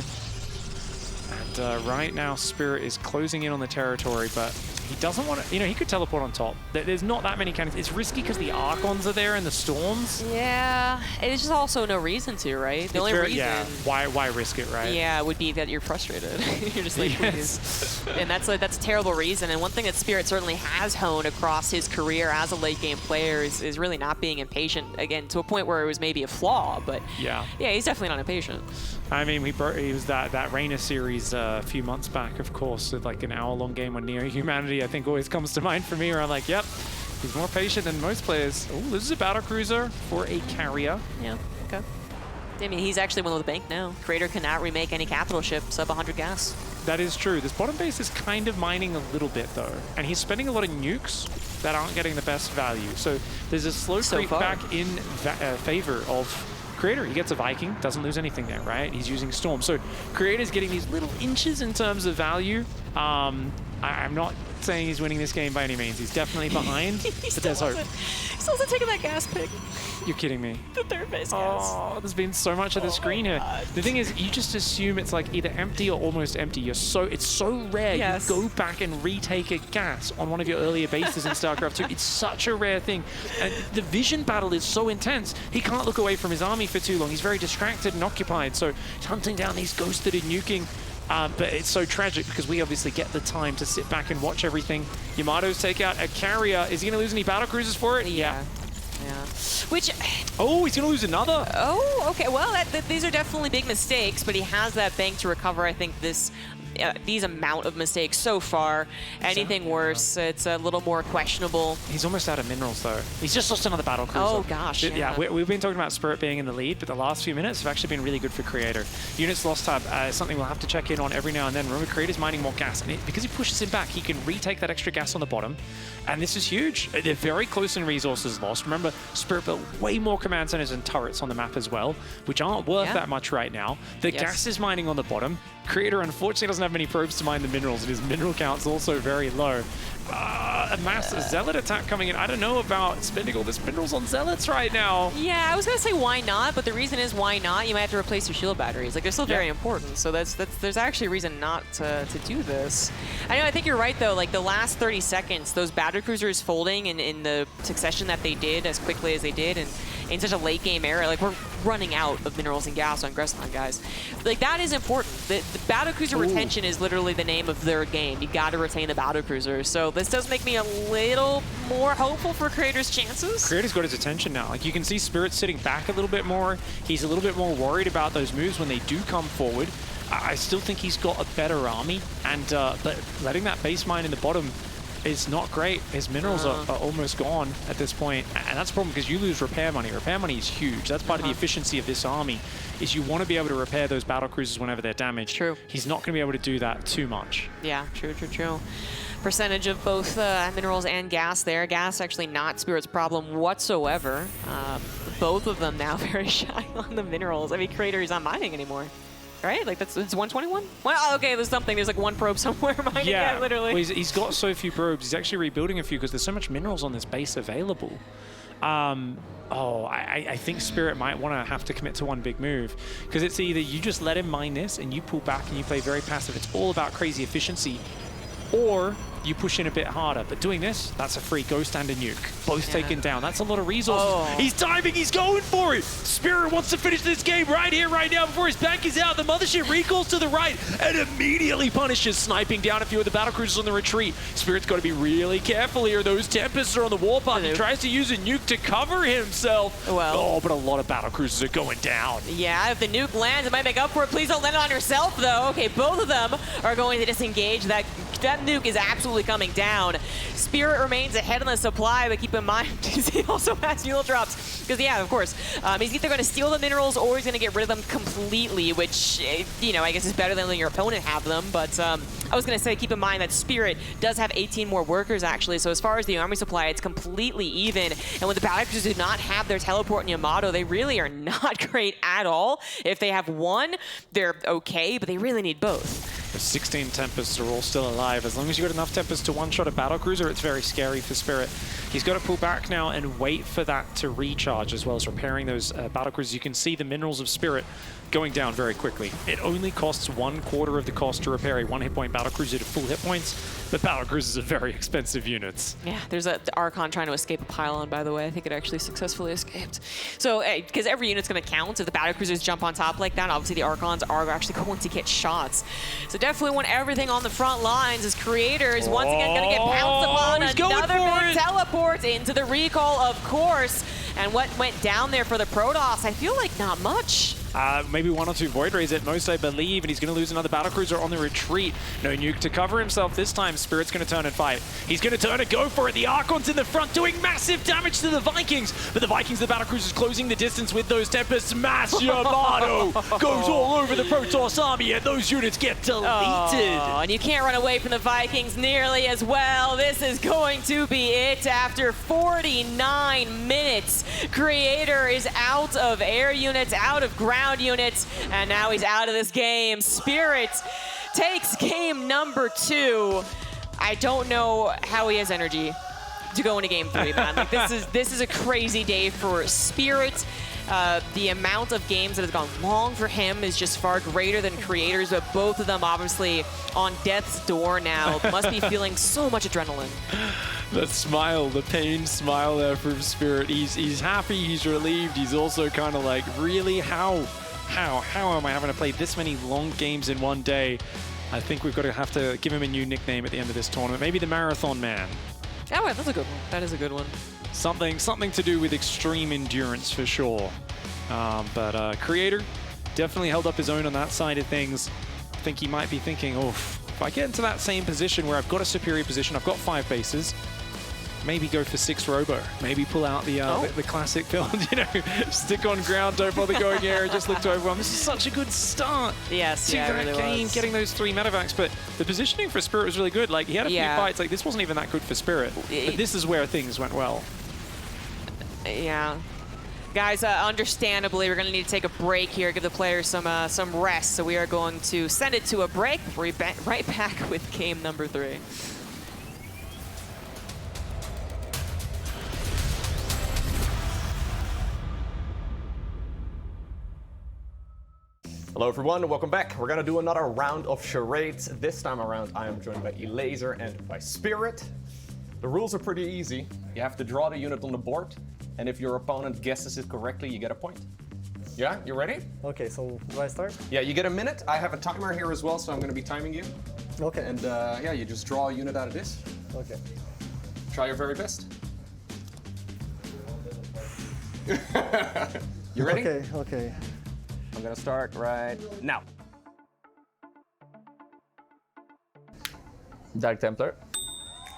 And right now, Spirit is closing in on the territory, but he doesn't want to, you know, he could teleport on top. There's not that many cannons. It's risky because the Archons are there and the Storms. Yeah, it's just also no reason to, right? The only reason. Yeah, why risk it, right? Yeah, would be that you're frustrated. You're just like, please. And that's a terrible reason. And one thing that Spirit certainly has honed across his career as a late game player is really not being impatient, again, to a point where it was maybe a flaw, but yeah, he's definitely not impatient. I mean, he was that Reigner series a few months back, of course, with like an hour-long game on Neo Humanity, I think always comes to mind for me, where I'm like, yep, he's more patient than most players. Oh, this is a battle cruiser for a carrier. Yeah, okay. I mean, he's actually one of the bank now. Creator cannot remake any capital ship sub 100 gas. That is true. This bottom base is kind of mining a little bit, though. And he's spending a lot of nukes that aren't getting the best value. So there's a slow creep back in favor of Creator. He gets a Viking, doesn't lose anything there, right? He's using Storm. So Creator's getting these little inches in terms of value. I'm not saying he's winning this game by any means. He's definitely behind, but there's hope. He still hasn't taken that gas pick. You're kidding me. The third base gas. Oh, there's been so much of the screen here. The thing is, you just assume it's like either empty or almost empty. It's so rare. You go back and retake a gas on one of your earlier bases in StarCraft 2. It's such a rare thing. And the vision battle is so intense. He can't look away from his army for too long. He's very distracted and occupied. So he's hunting down these ghosts that are nuking. But it's so tragic because we obviously get the time to sit back and watch everything. Yamato's take out a carrier. Is he going to lose any battle cruisers for it? Yeah. Which... Oh, he's going to lose another. Oh, okay. Well, these are definitely big mistakes, but he has that bank to recover, I think, this these amount of mistakes so far. Anything worse, it's a little more questionable. He's almost out of minerals, though. He's just lost another battle cruiser. Oh, gosh, Yeah, we've been talking about Spirit being in the lead, but the last few minutes have actually been really good for Creator. Units lost tab is something we'll have to check in on every now and then. Remember, Creator's mining more gas, and because he pushes him back, he can retake that extra gas on the bottom, and this is huge. They're very close in resources lost. Remember, Spirit built way more command centers and turrets on the map as well, which aren't worth that much right now. The gas is mining on the bottom. Creator, unfortunately, doesn't have many probes to mine the minerals, and his mineral count's also very low. A mass Zealot attack coming in. I don't know about spending all this minerals on Zealots right now. Yeah, I was going to say why not, but the reason is why not? You might have to replace your shield batteries. Like, they're still very important, so there's actually a reason not to do this. I think you're right, though. Like, the last 30 seconds, those battle cruisers folding in the succession that they did as quickly as they did, and in such a late game era, like, we're running out of minerals and gas on Gressland, guys. Like, that is important. The battle cruiser retention is literally the name of their game. You got to retain the battle cruisers. So this does make me a little more hopeful for Creator's chances. Creator's got his attention now. Like, you can see Spirit sitting back a little bit more. He's a little bit more worried about those moves when they do come forward. I still think he's got a better army, and but letting that base mine in the bottom is not great. His minerals are almost gone at this point, and that's a problem because you lose repair money. Repair money is huge. That's part of the efficiency of this army, is you want to be able to repair those battle cruisers whenever they're damaged. True. He's not going to be able to do that too much. Yeah, true. Percentage of both minerals and gas there. Gas actually not Spirit's problem whatsoever. Both of them now very shy on the minerals. I mean, Creator is not mining anymore. Right? Like, it's 121? Well, okay, there's something. There's like one probe somewhere mining it, literally. Well, he's got so few probes. He's actually rebuilding a few because there's so much minerals on this base available. I think Spirit might want to have to commit to one big move, because it's either you just let him mine this and you pull back and you play very passive. It's all about crazy efficiency. Or you push in a bit harder. But doing this, that's a free ghost and a nuke. Both taken down. That's a lot of resources. He's diving. He's going for it. Spirit wants to finish this game right here, right now, before his bank is out. The mothership recalls to the right and immediately punishes, sniping down a few of the battlecruisers on the retreat. Spirit's got to be really careful here. Those Tempests are on the warpath. He tries to use a nuke to cover himself. Well, but a lot of battlecruisers are going down. Yeah, if the nuke lands, it might make up for it. Please don't land it on yourself, though. Okay, both of them are going to disengage. That nuke is absolutely coming down. Spirit remains ahead on the supply, but keep in mind, he also has fuel drops. Because, yeah, of course, he's either going to steal the minerals or he's going to get rid of them completely, which, you know, I guess is better than letting your opponent have them. But I was going to say, keep in mind that Spirit does have 18 more workers, actually. So as far as the army supply, it's completely even. And when the battlecruisers do not have their teleport and Yamato, they really are not great at all. If they have one, they're okay, but they really need both. The 16 Tempests are all still alive. As long as you've got enough Tempests to one-shot a battlecruiser, it's very scary for Spirit. He's got to pull back now and wait for that to recharge, as well as repairing those battlecruisers. You can see the minerals of Spirit going down very quickly. It only costs 1/4 of the cost to repair a 1-hit-point battlecruiser to full hit points, but battlecruisers are very expensive units. Yeah, there's the Archon trying to escape a pylon, by the way. I think it actually successfully escaped. So, because every unit's going to count. If the battlecruisers jump on top like that, obviously the Archons are actually going to get shots. So definitely want everything on the front lines as Creator is once again going to get pounced upon. Another big teleport into the recall, of course. And what went down there for the Protoss, I feel like not much. Maybe 1 or 2 Void Rays at most, I believe, and he's going to lose another battlecruiser on the retreat. No nuke to cover himself this time. Spirit's going to turn and fight. He's going to turn and go for it. The Archon's in the front doing massive damage to the Vikings, but the Vikings, the battlecruisers closing the distance with those Tempests. Mass Yamato goes all over the Protoss army, and those units get deleted. Oh, and you can't run away from the Vikings nearly as well. This is going to be it after 49 minutes. Creator is out of air units, out of ground units, and now he's out of this game. Spirit takes game number 2. I don't know how he has energy to go into game 3, man. Like, this is a crazy day for Spirit. The amount of games that has gone long for him is just far greater than Creator's, but both of them obviously on death's door now. Must be feeling so much adrenaline. That smile, the pained smile there from Spirit. He's happy, he's relieved. He's also kind of like, really, how am I having to play this many long games in one day? I think we've got to have to give him a new nickname at the end of this tournament. Maybe the Marathon Man. Oh, that's a good one. That is a good one. Something to do with extreme endurance for sure. But Creator definitely held up his own on that side of things. think he might be thinking, oh, if I get into that same position where I've got a superior position, I've got 5 bases, maybe go for 6 robo, maybe pull out the classic build, you know, stick on ground, don't bother going air, just look to overwhelm. This is such a good start to that really game, was. getting those 3 medevacs, but the positioning for Spirit was really good. Like, he had a few fights, like, this wasn't even that good for Spirit, but this is where things went well. Yeah. Guys, understandably, we're going to need to take a break here, give the players some rest, so we are going to send it to a break. We'll be right back with game number 3. Hello everyone, welcome back. We're gonna do another round of charades. This time around I am joined by Elaser and by Spirit. The rules are pretty easy. You have to draw the unit on the board, and if your opponent guesses it correctly, you get a point. Yeah, you ready? Okay, so do I start? Yeah, you get a minute. I have a timer here as well, so I'm gonna be timing you. Okay. And yeah, you just draw a unit out of this. Okay. Try your very best. You ready? Okay, okay. I'm gonna start right now. Dark Templar.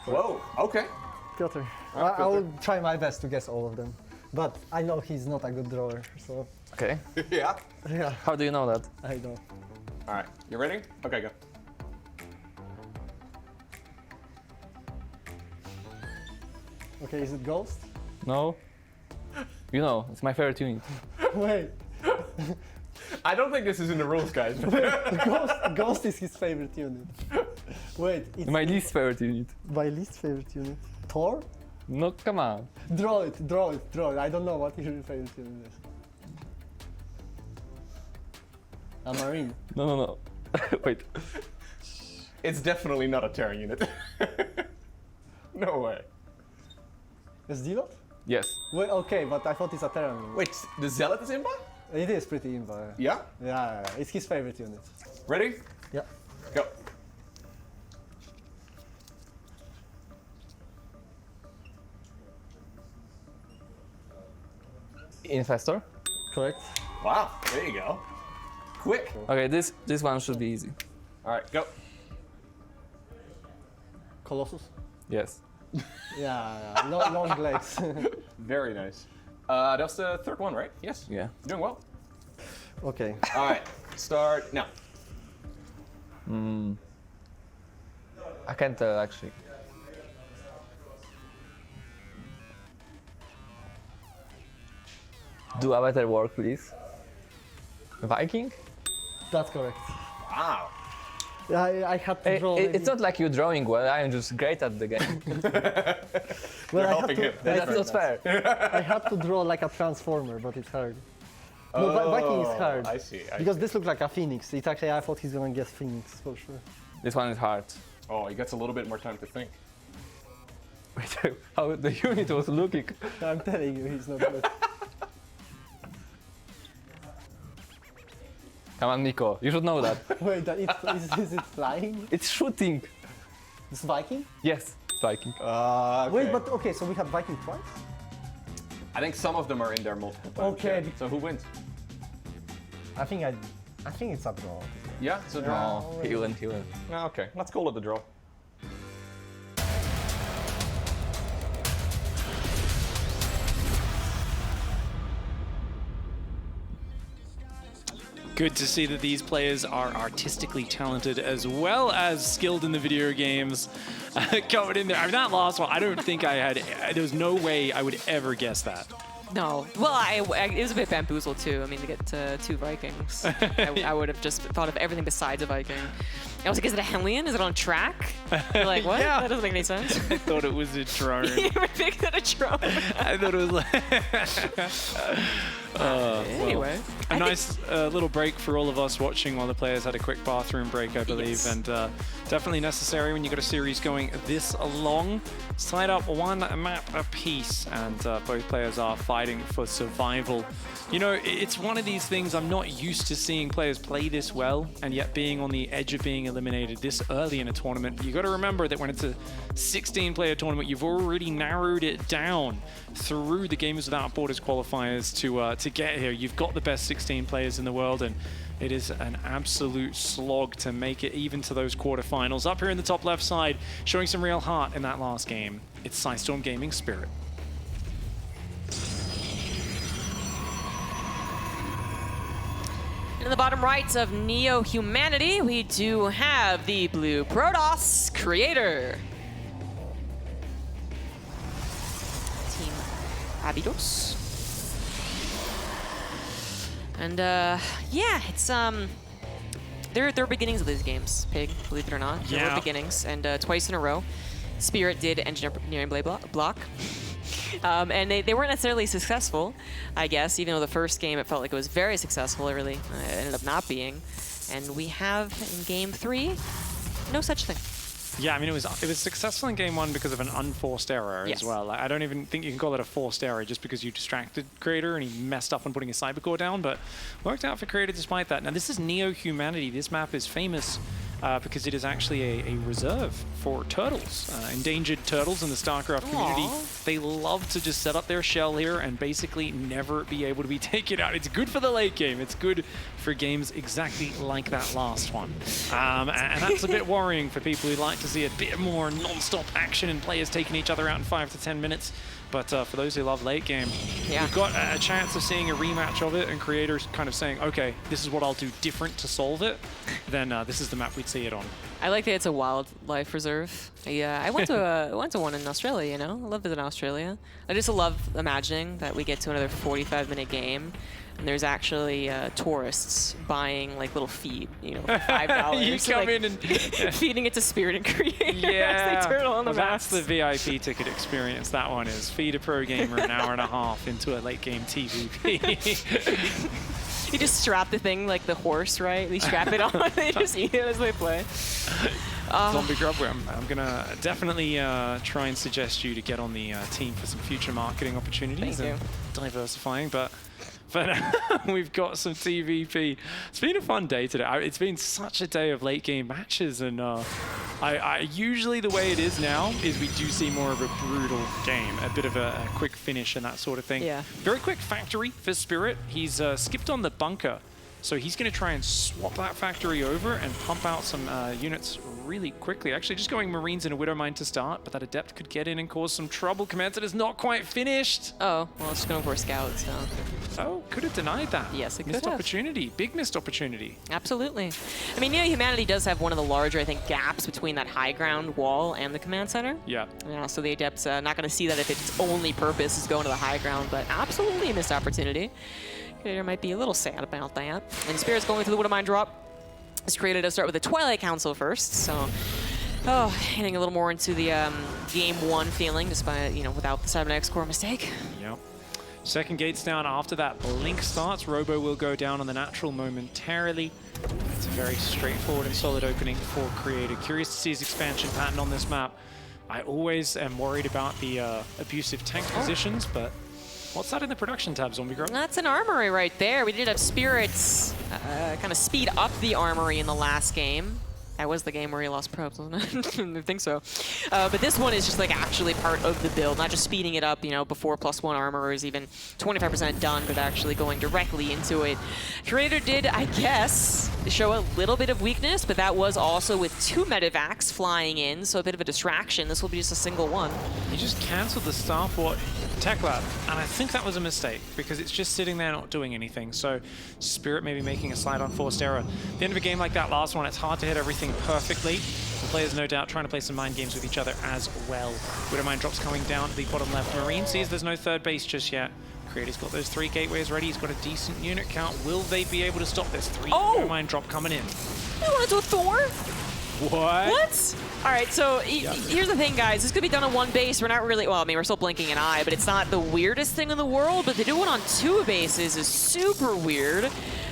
Whoa, okay. Piotr. Alright, I will Piotr. try my best to guess all of them. But I know he's not a good drawer, so Okay. Yeah. yeah, How do you know that? I know. All right, you ready? Okay, go. Okay, is it Ghost? No? You know, it's my favorite unit. Wait, I don't think this is in the rules, guys. Ghost is his favorite unit. Wait, it's My least favorite unit. my least favorite unit. Thor? No, come on. Draw it, draw it, draw it. I don't know what your favorite unit is. A Marine. No, no, no. Wait. It's definitely not a Terran unit. No way. Is Dilot? Yes. Wait, okay, but I thought it's a Terran unit. Wait, the Zealot is Imba? It is pretty imba. Yeah? Yeah, it's his favorite unit. Ready? Yeah. Go. Infestor. Correct. Wow, there you go. Quick. Okay, this one should be easy. All right, go. Colossus? Yes. Yeah, long legs. Very nice. That's the third one, right? Yes. Yeah. Doing well. Okay. All right, start now. I can't tell actually. Do a better work, please. Viking? That's correct. Wow. Yeah, I had to draw. It's not like you're drawing well, I am just great at the game. Well, I had helping to, him. That's not fair. I had to draw like a transformer, but it's hard. No, Viking is hard. I see. Because this looks like a phoenix. It's actually, I thought he's gonna guess phoenix for sure. This one is hard. Oh, he gets a little bit more time to think. Wait, how the unit was looking. I'm telling you, he's not good. Come on, Nico, you should know that. Wait, is it flying? It's shooting. It's Viking? Yes, it's Viking. Okay. Wait, but okay, so we have Viking twice? I think some of them are in there multiple times. Okay. yeah. So who wins? I think it's a draw. Yeah, it's a draw. He went, he went. Okay, let's call it a draw. Good to see that these players are artistically talented as well as skilled in the video games. Coming in there, I mean, that last one, I don't think I had, there was no way I would ever guess that. No. Well, it was a bit bamboozled too. I mean, to get to 2 Vikings, I would have just thought of everything besides a Viking. I was like, is it a Hellion? Is it on track? You're like, what? Yeah. That doesn't make any sense. I thought it was a drone. You were thinking a drone. I thought it was like... Anyway. A nice little break for all of us watching while the players had a quick bathroom break, I believe. Yes. And definitely necessary when you've got a series going this long. Side up 1 map apiece, and both players are fighting for survival. You know, it's one of these things I'm not used to seeing players play this well, and yet being on the edge of being eliminated this early in a tournament. You got to remember that when it's a 16-player tournament, you've already narrowed it down through the Gamers Without Borders qualifiers to get here. You've got the best 16 players in the world, and It is an absolute slog to make it even to those quarterfinals. Up here in the top left side, showing some real heart in that last game, it's Psystorm Gaming Spirit. In the bottom right of Neo Humanity, we do have the blue Protoss Creator. Team Abydos. And yeah, it's there are beginnings of these games, Pig, believe it or not. There were beginnings, and twice in a row, Spirit did Engineering Blade block. And they weren't necessarily successful, I guess, even though the first game it felt like it was very successful. It really ended up not being. And we have in game 3, no such thing. Yeah, I mean, it was successful in game 1 because of an unforced error as well. Like, I don't even think you can call it a forced error just because you distracted Creator and he messed up on putting his Cybercore down, but worked out for Creator despite that. Now, this is Neo Humanity. This map is famous because it is actually a reserve for turtles, endangered turtles in the StarCraft community. They love to just set up their shell here and basically never be able to be taken out. It's good for the late game. It's good for games exactly like that last one. And that's a bit worrying for people who like to see a bit more non-stop action and players taking each other out in 5 to 10 minutes. But for those who love late game, we've got a chance of seeing a rematch of it and creators kind of saying, okay, this is what I'll do different to solve it, then this is the map we'd see it on. I like that it's a wildlife reserve. Yeah, I went to one in Australia, you know? I love visiting Australia. I just love imagining that we get to another 45-minute game and there's actually tourists buying like little feed, you know, $5. You come in and feeding it to Spirit and Creator as they turtle on the That's the VIP ticket experience. That one is feed a pro gamer an hour and a half into a late game TVP. You just strap the thing like the horse, right? You strap it on and they just eat it as they play. Zombie Grub, I'm going to definitely try and suggest you to get on the team for some future marketing opportunities and diversifying, but for now, we've got some TVP. It's been a fun day today. It's been such a day of late game matches, and I usually the way it is now is we do see more of a brutal game, a bit of a quick finish and that sort of thing. Yeah. Very quick factory for Spirit. He's skipped on the bunker, so he's going to try and swap that factory over and pump out some units really quickly. Actually, just going Marines and a Widowmine to start, but that Adept could get in and cause some trouble. Command Center is not quite finished. Oh, well, it's going for a scout, so. Oh, could have denied that. Yes, it could Missed have. Opportunity. Big missed opportunity. Absolutely. I mean, Neo Humanity does have one of the larger, I think, gaps between that high ground wall and the command center. Yeah. Yeah, so the Adept's not going to see that if its only purpose is going to the high ground, but absolutely a missed opportunity. Creator might be a little sad about that. And Spirit's going through the Widowmine drop. This Creator does start with the Twilight Council first, so hitting a little more into the game 1 feeling, despite, you know, without the Cybernetics core mistake. Yep. Second gate's down after that. Blink starts. Robo will go down on the natural momentarily. It's a very straightforward and solid opening for Creator. Curious to see his expansion pattern on this map. I always am worried about the abusive tank positions, but what's that in the production tab, Zombie Girl? That's an armory right there. We did have Spirits kind of speed up the armory in the last game. That was the game where he lost probes, wasn't it? I think so. But this one is just like actually part of the build, not just speeding it up, you know, before +1 armor is even 25% done, but actually going directly into it. Creator did, I guess, show a little bit of weakness, but that was also with 2 medevacs flying in, so a bit of a distraction. This will be just a single one. He just canceled the Starport Tech Lab, and I think that was a mistake because it's just sitting there not doing anything. So Spirit may be making a slight unforced error. At the end of a game like that last one, it's hard to hit everything perfectly. The players, no doubt, trying to play some mind games with each other as well. Widowmine drops coming down to the bottom left. Marine sees there's no third base just yet. Creator's got those 3 gateways ready. He's got a decent unit count. Will they be able to stop this? 3 Widowmine drop coming in. You want to do a Thor? What? All right, so here's the thing, guys. This could be done on 1 base. We're not really, well, I mean, we're still blinking an eye, but it's not the weirdest thing in the world, but to do it on 2 bases is super weird.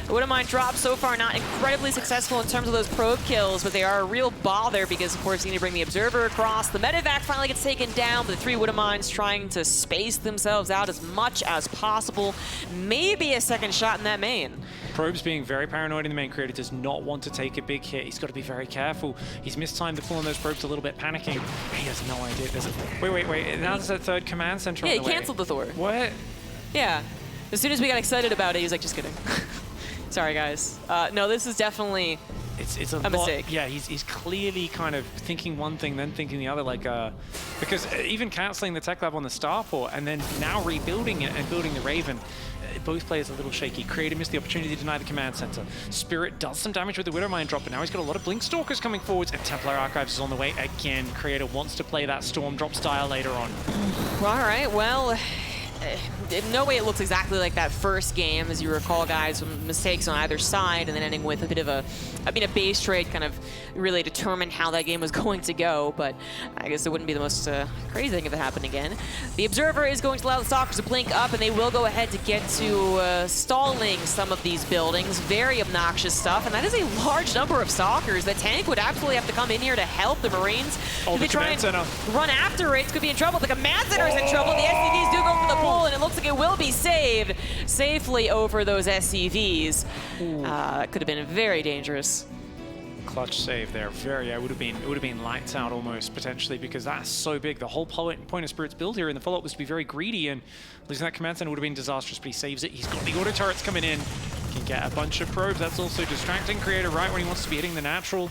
Widowmine drop so far not incredibly successful in terms of those probe kills, but they are a real bother because, of course, you need to bring the Observer across. The Medevac finally gets taken down, but the 3 Widowmines trying to space themselves out as much as possible. Maybe a second shot in that main. Probes being very paranoid in the main. Creator does not want to take a big hit. He's got to be very careful. He's mistimed the pull on those probes a little bit, panicking. He has no idea. Wait. Now there's a 3rd command center on the way. Yeah, he canceled the Thor. What? Yeah. As soon as we got excited about it, he was like, just kidding. Sorry, guys. No, this is definitely it's a mistake. Yeah, he's clearly kind of thinking one thing, then thinking the other, like, because even canceling the tech lab on the starport and then now rebuilding it and building the Raven, both players a little shaky. Creator missed the opportunity to deny the command center. Spirit does some damage with the Widowmine drop, but now he's got a lot of Blink Stalkers coming forwards, and Templar Archives is on the way again. Creator wants to play that Storm drop style later on. All right, well, in no way it looks exactly like that first game, as you recall, guys, with mistakes on either side, and then ending with a bit of a base trade kind of really determined how that game was going to go, but I guess it wouldn't be the most crazy thing if it happened again. The Observer is going to allow the Stalkers to blink up, and they will go ahead to get to stalling some of these buildings. Very obnoxious stuff, and that is a large number of Stalkers. The tank would absolutely have to come in here to help the Marines. If they try and run after it, could be in trouble. The Command Center is in trouble. The SCVs do go for the pull, and it looks like it will be saved safely over those SCVs. Could have been very dangerous. Clutch save there. It would have been lights out almost, potentially, because that's so big. The whole point of Spirit's build here in the follow-up was to be very greedy, and losing that command center would have been disastrous, but he saves it. He's got the auto turrets coming in. Can get a bunch of probes. That's also distracting Creator right when he wants to be hitting the natural.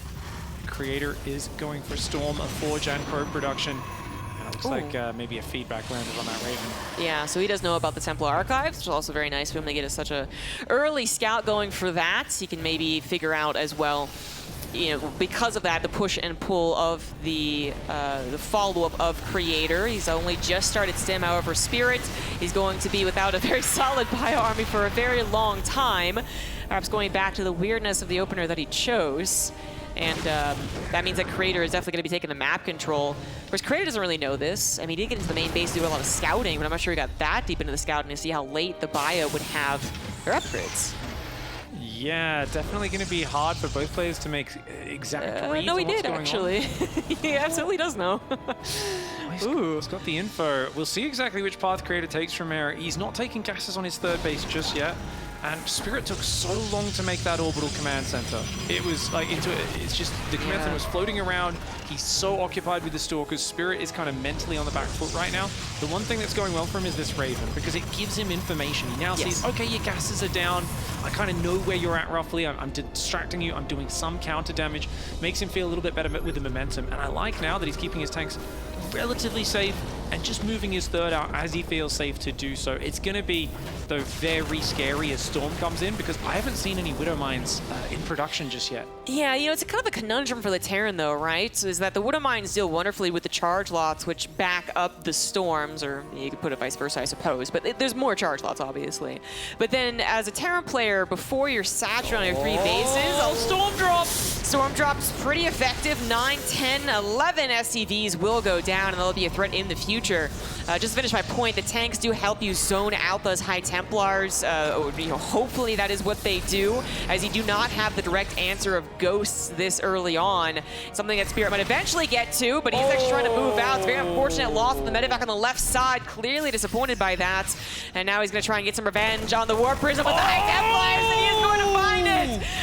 Creator is going for Storm, a 4-gen probe production. Looks like maybe a feedback landed on that Raven. Yeah, so he does know about the Templar Archives, which is also very nice for him to get such a early scout going for that. He can maybe figure out as well, you know, because of that, the push and pull of the follow-up of Creator. He's only just started Stim, however, Spirit is going to be without a very solid bio army for a very long time. Perhaps going back to the weirdness of the opener that he chose. And that means that Creator is definitely going to be taking the map control. Of course, Creator doesn't really know this. I mean, he did get into the main base to do a lot of scouting, but I'm not sure he got that deep into the scouting to see how late the bio would have their upgrades. Yeah, definitely going to be hard for both players to make exact reads. No, he on what's did, going actually. He absolutely does know. He's got the info. We'll see exactly which path Creator takes from here. He's not taking gases on his third base just yet. And Spirit took so long to make that orbital command center. It was like it's just the command center was floating around. He's so occupied with the Stalkers. Spirit is kind of mentally on the back foot right now. The one thing that's going well for him is this Raven, because it gives him information. He now sees, okay, your gases are down. I kind of know where you're at roughly. I'm distracting you. I'm doing some counter damage. Makes him feel a little bit better with the momentum. And I like now that he's keeping his tanks relatively safe and just moving his third out as he feels safe to do so. It's going to be, though, very scary as Storm comes in, because I haven't seen any Widow Mines in production just yet. Yeah, you know, it's kind of a conundrum for the Terran, though, right? Is that the Widow Mines deal wonderfully with the charge lots, which back up the Storms, or you could put it vice versa, I suppose, but there's more charge lots, obviously. But then, as a Terran player, before you're saturated on your 3 bases, Storm Drop! Storm Drop's pretty effective. 9, 10, 11 SCVs will go down, and they'll be a threat in the future. Just to finish my point, the tanks do help you zone out those High Templars. You know, hopefully that is what they do, as you do not have the direct answer of ghosts this early on. Something that Spirit might eventually get to, but he's actually trying to move out. It's a very unfortunate loss of the medevac on the left side. Clearly disappointed by that. And now he's going to try and get some revenge on the War Prism with the High Templars, and he is going to find it!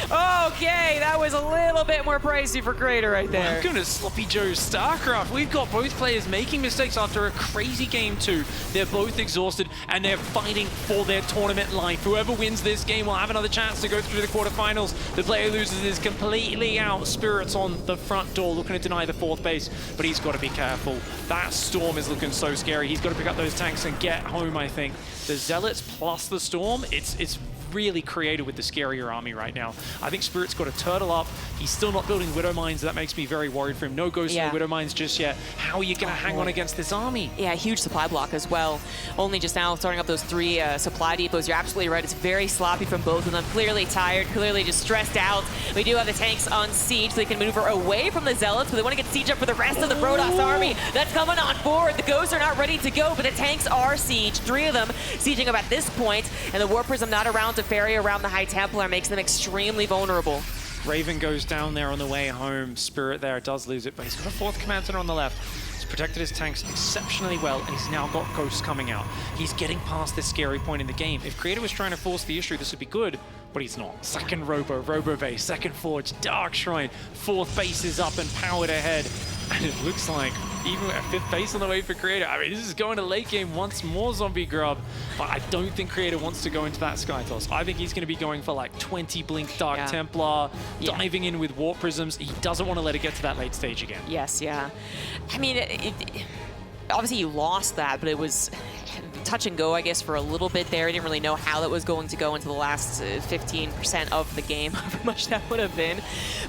Okay, that was a little bit more pricey for Creator right there. Welcome to Sloppy Joe's StarCraft. We've got both players making mistakes after a crazy game 2. They're both exhausted, and they're fighting for their tournament life. Whoever wins this game will have another chance to go through the quarterfinals. The player who loses is completely out. Spirit's on the front door looking to deny the 4th base, but he's got to be careful. That Storm is looking so scary. He's got to pick up those tanks and get home, I think. The Zealots plus the Storm, it's really created with the scarier army right now. I think Spirit's got to turtle up. He's still not building Widow Mines. That makes me very worried for him. No Ghost in the Widow Mines just yet. How are you going to hang on against this army? Yeah, huge supply block as well. Only just now starting up those 3 supply depots. You're absolutely right. It's very sloppy from both of them. Clearly tired, clearly just stressed out. We do have the tanks on siege, so they can maneuver away from the Zealots, but they want to get siege up for the rest of the Protoss army that's coming on board. The Ghosts are not ready to go, but the tanks are sieged. 3 of them sieging up at this point, and the War Prism not around to ferry around the High Templar makes them extremely vulnerable. Raven goes down there on the way home. Spirit there does lose it, but he's got a 4th command center on the left. He's protected his tanks exceptionally well, and he's now got Ghosts coming out. He's getting past this scary point in the game. If Creator was trying to force the issue, this would be good, but he's not. Second Robo base, second Forge, Dark Shrine, 4th base is up and powered ahead. And it looks like even at 5th base on the way for Creator. I mean, this is going to late game once more Zombie Grub, but I don't think Creator wants to go into that Sky Toss. I think he's going to be going for like 20 Blink Dark Templar, diving in with Warp Prisms. He doesn't want to let it get to that late stage again. Yes, yeah. I mean, obviously you lost that, but it was touch and go, I guess, for a little bit there. I didn't really know how that was going to go into the last 15% of the game, how much that would have been.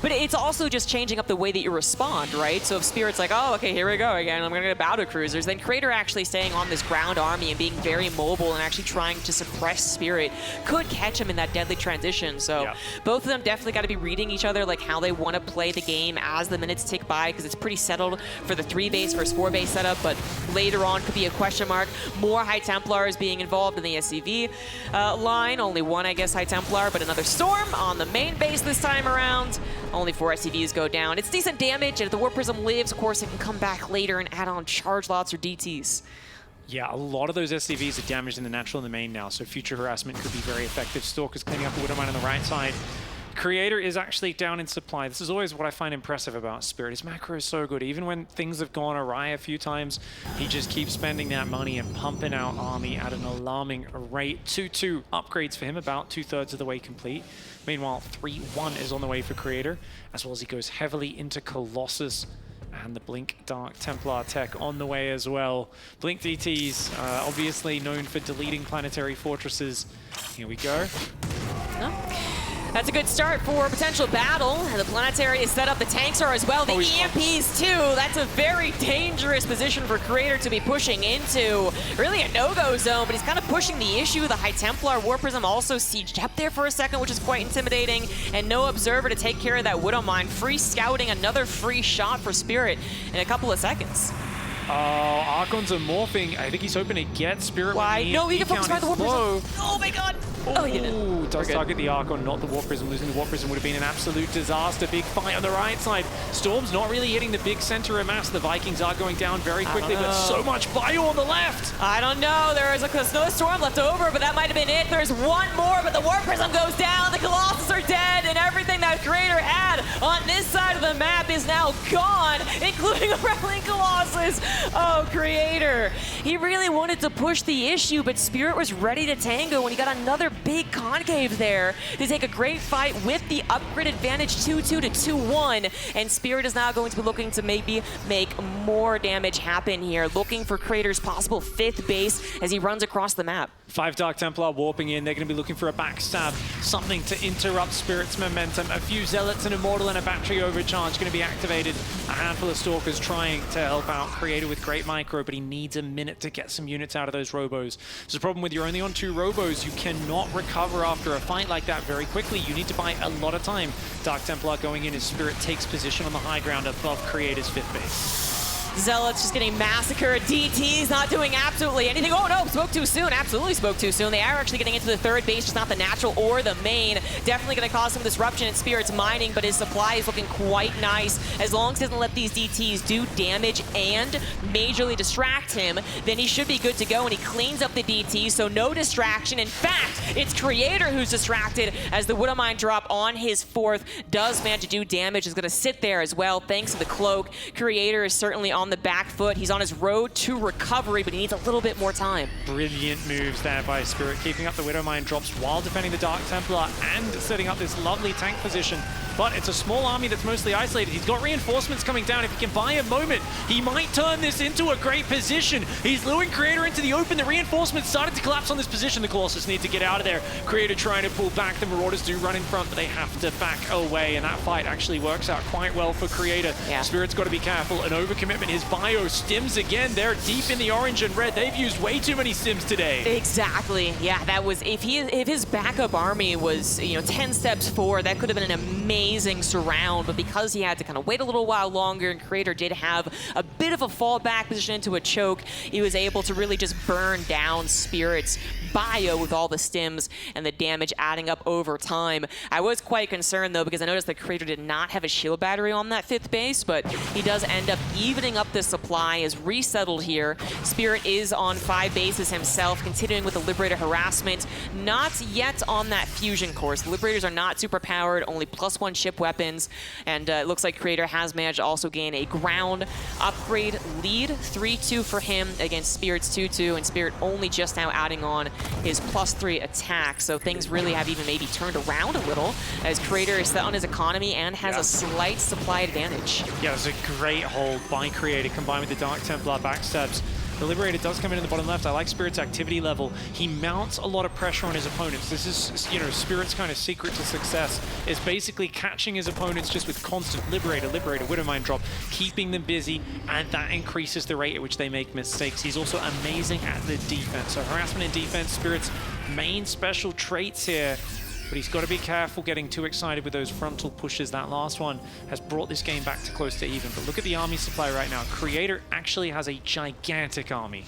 But it's also just changing up the way that you respond, right? So if Spirit's like, oh, okay, here we go again, I'm going to get Battle Cruisers, then Creator actually staying on this ground army and being very mobile and actually trying to suppress Spirit could catch him in that deadly transition. So both of them definitely got to be reading each other, like how they want to play the game as the minutes tick by, because it's pretty settled for the 3-base versus 4-base setup, but later on could be a question mark. More High Templars being involved in the SCV line. Only one, I guess, High Templar, but another Storm on the main base this time around. Only 4 SCVs go down. It's decent damage, and if the Warp Prism lives, of course, it can come back later and add on charge lots or DTs. Yeah, a lot of those SCVs are damaged in the natural and the main now, so future harassment could be very effective. Stalker's cleaning up the Widowmine on the right side. Creator is actually down in supply. This is always what I find impressive about Spirit. His macro is so good. Even when things have gone awry a few times, he just keeps spending that money and pumping out army at an alarming rate. 2-2 upgrades for him, about 2/3 of the way complete. Meanwhile, 3-1 is on the way for Creator, as well as he goes heavily into Colossus. And the Blink Dark Templar tech on the way as well. Blink DTs, obviously known for deleting planetary fortresses. Here we go. That's a good start for a potential battle. The planetary is set up, the tanks are as well, the EMPs too. That's a very dangerous position for Creator to be pushing into. Really a no-go zone, but he's kind of pushing the issue. The High Templar Warp Prism also sieged up there for a second, which is quite intimidating. And no Observer to take care of that Widowmine. Free scouting, another free shot for Spirit in a couple of seconds. Oh, Archons are morphing. I think he's hoping to get Spirit. Why? No, he can focus by the Warp Prism. Oh my god. Oh, he didn't. Does target the Archon, not the Warp Prism. Losing the Warp Prism would have been an absolute disaster. Big fight on the right side. Storm's not really hitting the big center of mass. The Vikings are going down very quickly, but so much bio on the left. I don't know. There is no Storm left over, but that might have been it. There's one more, but the Warp Prism goes down. The Colossus are dead, and everything that Creator had on this side of the map is now gone, including a Rattling Colossus. Oh, Creator. He really wanted to push the issue, but Spirit was ready to tango when he got another big concave there to take a great fight with the upgrade advantage 2-2 to 2-1, and Spirit is now going to be looking to maybe make more damage happen here, looking for Creator's possible 5th base as he runs across the map. 5 Dark Templar warping in. They're going to be looking for a backstab, something to interrupt Spirit's momentum. A few Zealots, an Immortal, and a battery overcharge going to be activated. A handful of Stalkers trying to help out Creator with great micro, but he needs a minute to get some units out of those Robos. There's a problem with you're only on 2 Robos. You cannot recover after a fight like that very quickly. You need to buy a lot of time. Dark Templar going in as Spirit takes position on the high ground above Creator's 5th base. Zealots just getting massacred. DT's not doing absolutely anything. Oh no, spoke too soon. Absolutely spoke too soon. They are actually getting into the 3rd base, just not the natural or the main. Definitely going to cause some disruption in Spirit's mining, but his supply is looking quite nice. As long as he doesn't let these DTs do damage and majorly distract him, then he should be good to go, and he cleans up the DTs, so no distraction. In fact, it's Creator who's distracted as the Widowmine drop on his 4th does manage to do damage. Is going to sit there as well thanks to the cloak. Creator is certainly on the back foot. He's on his road to recovery, but he needs a little bit more time. Brilliant moves there by Spirit, keeping up the Widowmine drops while defending the Dark Templar and setting up this lovely tank position. But it's a small army that's mostly isolated. He's got reinforcements coming down. If he can buy a moment, he might turn this into a great position. He's luring Creator into the open. The reinforcements started to collapse on this position. The Colossus need to get out of there. Creator trying to pull back. The Marauders do run in front, but they have to back away, and that fight actually works out quite well for Creator. Spirit's got to be careful. An overcommitment. His bio stims again. They're deep in the orange and red. They've used way too many stims today. Exactly. Yeah, that was if his backup army was 10 steps forward, that could have been an amazing surround. But because he had to kind of wait a little while longer, and Creator did have a bit of a fallback position into a choke, he was able to really just burn down Spirit's bio with all the stims and the damage adding up over time. I was quite concerned though, because I noticed that Creator did not have a shield battery on that 5th base, but he does end up evening up the supply, is resettled here. Spirit is on 5 bases himself, continuing with the Liberator harassment. Not yet on that fusion course. The Liberators are not super powered, only +1 ship weapons. And it looks like Creator has managed to also gain a ground upgrade lead. 3-2 for him against Spirit's 2-2, and Spirit only just now adding on his +3 attack. So things really have even maybe turned around a little as Creator is set on his economy and has a slight supply advantage. Yeah, it was a great hold by Creator combined with the Dark Templar backstabs. The Liberator does come in the bottom left. I like Spirit's activity level. He mounts a lot of pressure on his opponents. This is, you know, Spirit's kind of secret to success is basically catching his opponents just with constant Liberator, Widowmine drop, keeping them busy, and that increases the rate at which they make mistakes. He's also amazing at the defense. So harassment and defense, Spirit's main special traits here. But he's got to be careful getting too excited with those frontal pushes. That last one has brought this game back to close to even. But look at the army supply right now. Creator actually has a gigantic army.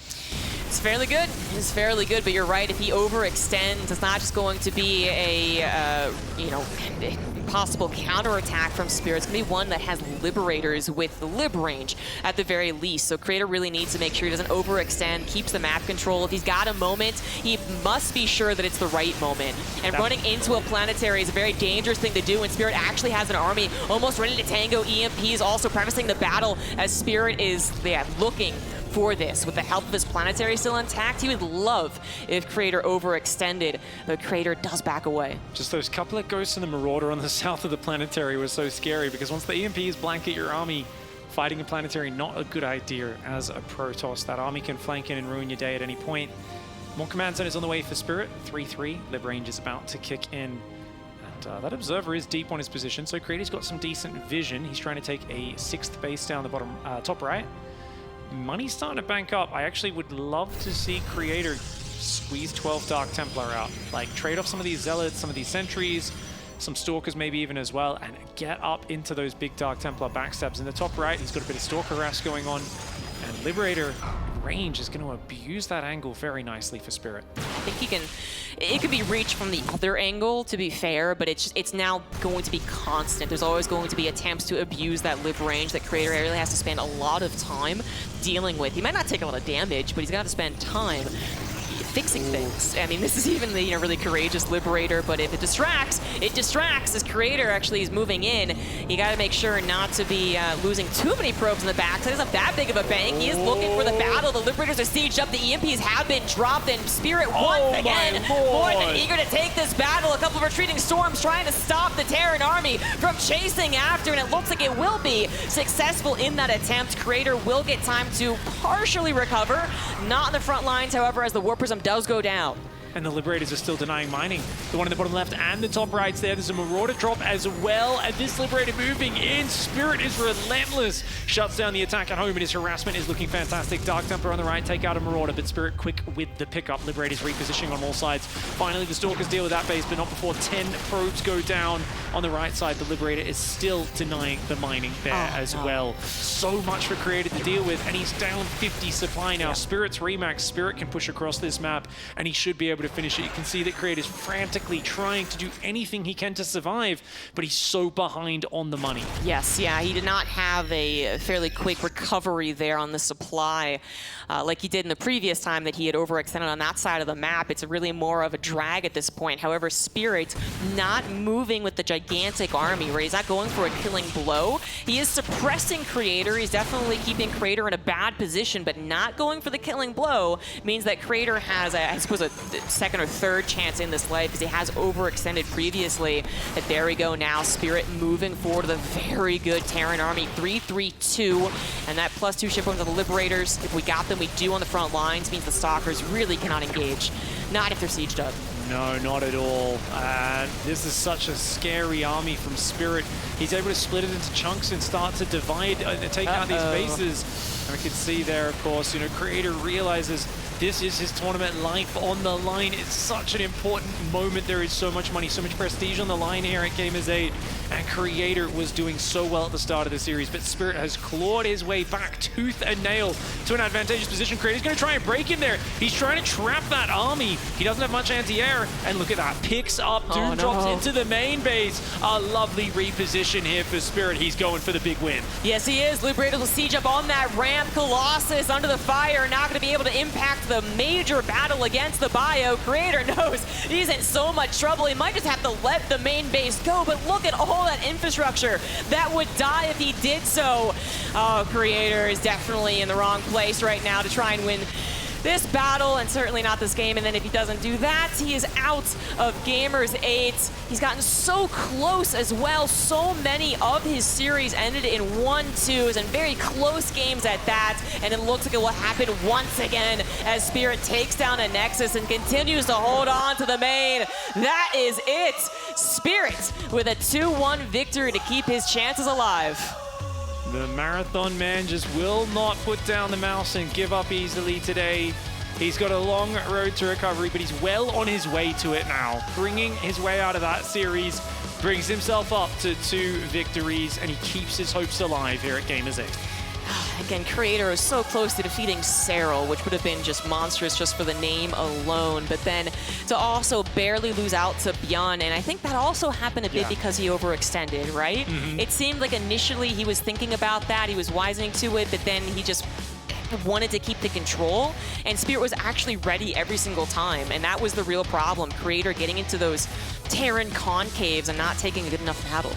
It's fairly good. It's fairly good, but you're right. If he overextends, it's not just going to be a, you know, possible counterattack from Spirit. It's going to be one that has Liberators with the Lib range at the very least. So Creator really needs to make sure he doesn't overextend, keeps the map control. If he's got a moment, he must be sure that it's the right moment. And running into a planetary is a very dangerous thing to do, and Spirit actually has an army almost ready to tango. EMPs also prefacing the battle as Spirit is looking for this. With the help of his planetary still intact, he would love if Creator overextended, but Creator does back away. Just those couple of ghosts in the Marauder on the south of the planetary was so scary, because once the EMPs blanket your army, fighting a planetary, not a good idea as a Protoss. That army can flank in and ruin your day at any point. More command zone is on the way for Spirit. 3-3. Lib range is about to kick in. And that Observer is deep on his position, so Creator's got some decent vision. He's trying to take a 6th base down the bottom, top right. Money's starting to bank up. I actually would love to see Creator squeeze 12 Dark Templar out. Like, trade off some of these Zealots, some of these Sentries, some Stalkers maybe even as well, and get up into those big Dark Templar backstabs. In the top right, he's got a bit of Stalker harass going on, and Liberator range is going to abuse that angle very nicely for Spirit. I think he can, it could be reached from the other angle, to be fair, but it's now going to be constant. There's always going to be attempts to abuse that Lib range that Creator really has to spend a lot of time dealing with. He might not take a lot of damage, but he's got to spend time fixing things. I mean, this is even the really courageous Liberator, but if it distracts as Creator actually is moving in. You got to make sure not to be losing too many probes in the back. So it isn't that big of a bank. He is looking for the battle. The Liberators are sieged up. The EMPs have been dropped, and Spirit once again more than eager to take this battle. A couple of retreating storms trying to stop the Terran army from chasing after, and it looks like it will be successful in that attempt. Creator will get time to partially recover. Not in the front lines, however, as the War Prism does go down. And the Liberators are still denying mining. The one in the bottom left and the top right's there. There's a Marauder drop as well. And this Liberator moving in. Spirit is relentless. Shuts down the attack at home, and his harassment is looking fantastic. Dark Templar on the right, take out a Marauder, but Spirit quick with the pickup. Liberators repositioning on all sides. Finally, the Stalkers deal with that base, but not before 10 probes go down on the right side. The Liberator is still denying the mining there as well. So much for Creator to deal with, and he's down 50 supply now. Spirit's remax. Spirit can push across this map, and he should be able to finish it. You can see that Creator's frantically trying to do anything he can to survive, but he's so behind on the money. Yes, yeah, he did not have a fairly quick recovery there on the supply like he did in the previous time that he had overextended on that side of the map. It's really more of a drag at this point. However, Spirit not moving with the gigantic army, where he's not going for a killing blow. He is suppressing Creator. He's definitely keeping Creator in a bad position, but not going for the killing blow means that Creator has, I suppose, a second or third chance in this life, because he has overextended previously. But there we go now. Spirit moving forward to the very good Terran army. 3-3-2, and that +2 ship over to the Liberators. If we got them, we do on the front lines, means the Stalkers really cannot engage. Not if they're sieged up. No, not at all. This is such a scary army from Spirit. He's able to split it into chunks and start to divide, take out these bases. And we can see there, of course, you know, Creator realizes this is his tournament life on the line. It's such an important moment. There is so much money, so much prestige on the line here at Gamers8. And Creator was doing so well at the start of the series, but Spirit has clawed his way back tooth and nail to an advantageous position. Creator's going to try and break in there. He's trying to trap that army. He doesn't have much anti-air, and look at that. Picks up, Doom drops into the main base. A lovely reposition here for Spirit. He's going for the big win. Yes, he is. Liberator will siege up on that ramp. Colossus under the fire, not going to be able to impact the major battle against the bio. Creator knows he's in so much trouble. He might just have to let the main base go, but look at all that infrastructure that would die if he did so. Oh, Creator is definitely in the wrong place right now to try and win this battle, and certainly not this game. And then if he doesn't do that, he is out of Gamers8. He's gotten so close as well. So many of his series ended in 1-2s and very close games at that. And it looks like it will happen once again as Spirit takes down a Nexus and continues to hold on to the main. That is it. Spirit with a 2-1 victory to keep his chances alive. The Marathon man just will not put down the mouse and give up easily today. He's got a long road to recovery, but he's well on his way to it now. Bringing his way out of that series, brings himself up to 2 victories, and he keeps his hopes alive here at Gamers8. Again, Creator is so close to defeating Serral, which would have been just monstrous just for the name alone. But then to also barely lose out to Bjorn, and I think that also happened a bit because he overextended, right? It seemed like initially he was thinking about that, he was wisening to it, but then he just wanted to keep the control, and Spirit was actually ready every single time, and that was the real problem. Creator getting into those Terran concaves and not taking a good enough battle.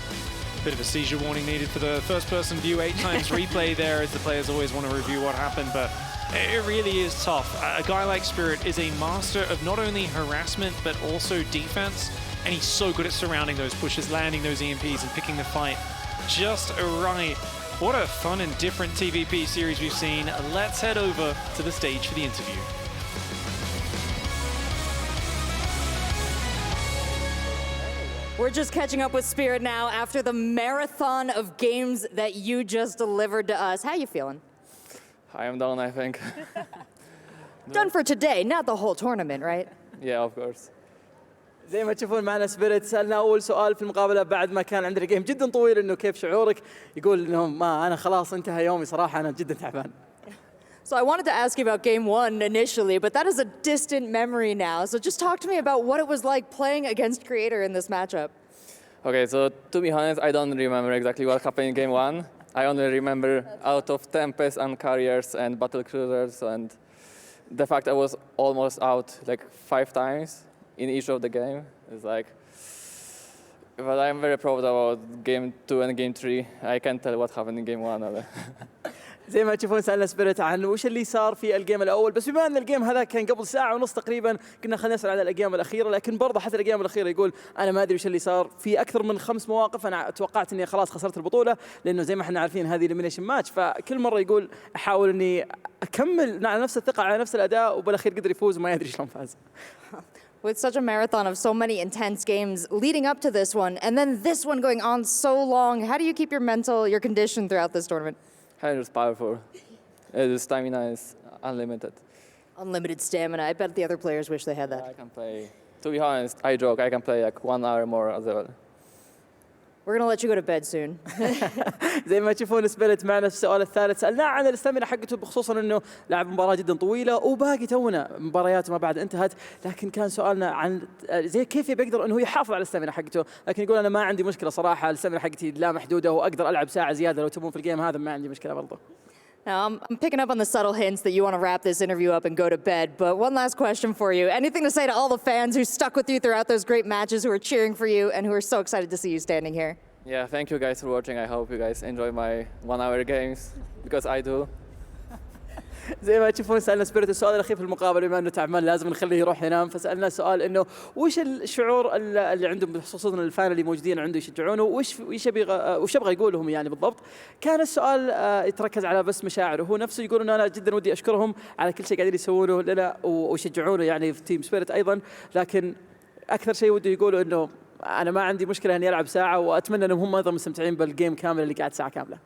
Bit of a seizure warning needed for the first-person view 8 times replay there, as the players always want to review what happened, but it really is tough. A guy like Spirit is a master of not only harassment, but also defense, and he's so good at surrounding those pushes, landing those EMPs, and picking the fight just right. What a fun and different TVP series we've seen. Let's head over to the stage for the interview. We're just catching up with Spirit now after the marathon of games that you just delivered to us. How you feeling? I am done, I think. Done for today, not the whole tournament, right? Yeah, of course. زي ما تشوفون معنا سبيريت، سألنا أول سؤال في المقابلة بعد ما كان عندنا جيم جدا طويل، إنه كيف شعورك؟ يقول إنه ما أنا خلاص انتهى يومي صراحة، أنا جدا تعبان. So I wanted to ask you about game 1 initially, but that is a distant memory now. So just talk to me about what it was like playing against Creator in this matchup. Okay, so to be honest, I don't remember exactly what happened in game 1. I only remember out of Tempest and Carriers and Battle Cruisers, and the fact I was almost out like 5 times in each of the game. It's like, but I'm very proud about game 2 and game 3. I can't tell what happened in game 1. زي ما تشوفون سألنا سبيريت عن وش اللي صار في الجيم الأول، بس بما أن الجيم هذا كان قبل ساعة ونص تقريبا، كنا خلينا نسأل على الأجيام الأخيرة، لكن برضه حتى الأجيام الأخيرة يقول أنا ما أدري وش اللي صار في أكثر من 5 مواقف. أنا توقعت إني خلاص خسرت البطولة، لأنه زي ما احنا عارفين هذه إليمينيشن ماتش، فكل مرة يقول أحاول إني أكمل على نفس الثقة على نفس الأداء، وبالأخير قدر يفوز وما يدري شلون فاز. With such a marathon of so many intense games leading up to this one, and then this one going on so long, how do you keep your condition throughout this tournament? It's powerful. The stamina is unlimited. Unlimited stamina. I bet the other players wish they had that. I can play, to be honest, I joke, I can play like 1 hour more as well. We're gonna let you go to bed soon. زي ما تشوفون سبيريت معنا في السؤال الثالث، سألناه عن الاستامينا حقته، بخصوصا انه لعب مباراة جدا طويلة وباقي تونا مباريات ما بعد انتهت، لكن كان سؤالنا عن زي كيف بيقدر انه يحافظ على الاستامينا حقته، لكن يقول انا ما عندي مشكلة صراحة، الاستامينا حقتي لا محدودة واقدر العب ساعة زيادة لو تبون في الجيم هذا، ما عندي مشكلة برضه. Now, I'm picking up on the subtle hints that you want to wrap this interview up and go to bed, but one last question for you. Anything to say to all the fans who stuck with you throughout those great matches, who are cheering for you, and who are so excited to see you standing here? Yeah, thank you guys for watching. I hope you guys enjoy my 1 hour games, because I do. زي ما تشوفون سألنا سبيريت السؤال الأخير في المقابلة، بما أنه تعبان لازم نخليه يروح ينام، فسألنا سؤال إنه وش الشعور اللي عندهم، خصوصا الفان اللي موجودين عنده يشجعونه، وش يبغى يقولهم يعني بالضبط. كان السؤال يتركز على بس مشاعره، هو نفسه يقول إنه أنا جدا ودي أشكرهم على كل شيء قاعدين يسوونه لنا ويشجعونه يعني في تيم سبيريت أيضا، لكن أكثر شيء ودي يقوله إنه أنا ما عندي مشكلة إني ألعب ساعة، وأتمنى إنهم هم أيضا مستمتعين بالجيم كامل اللي قاعد ساعة كاملة.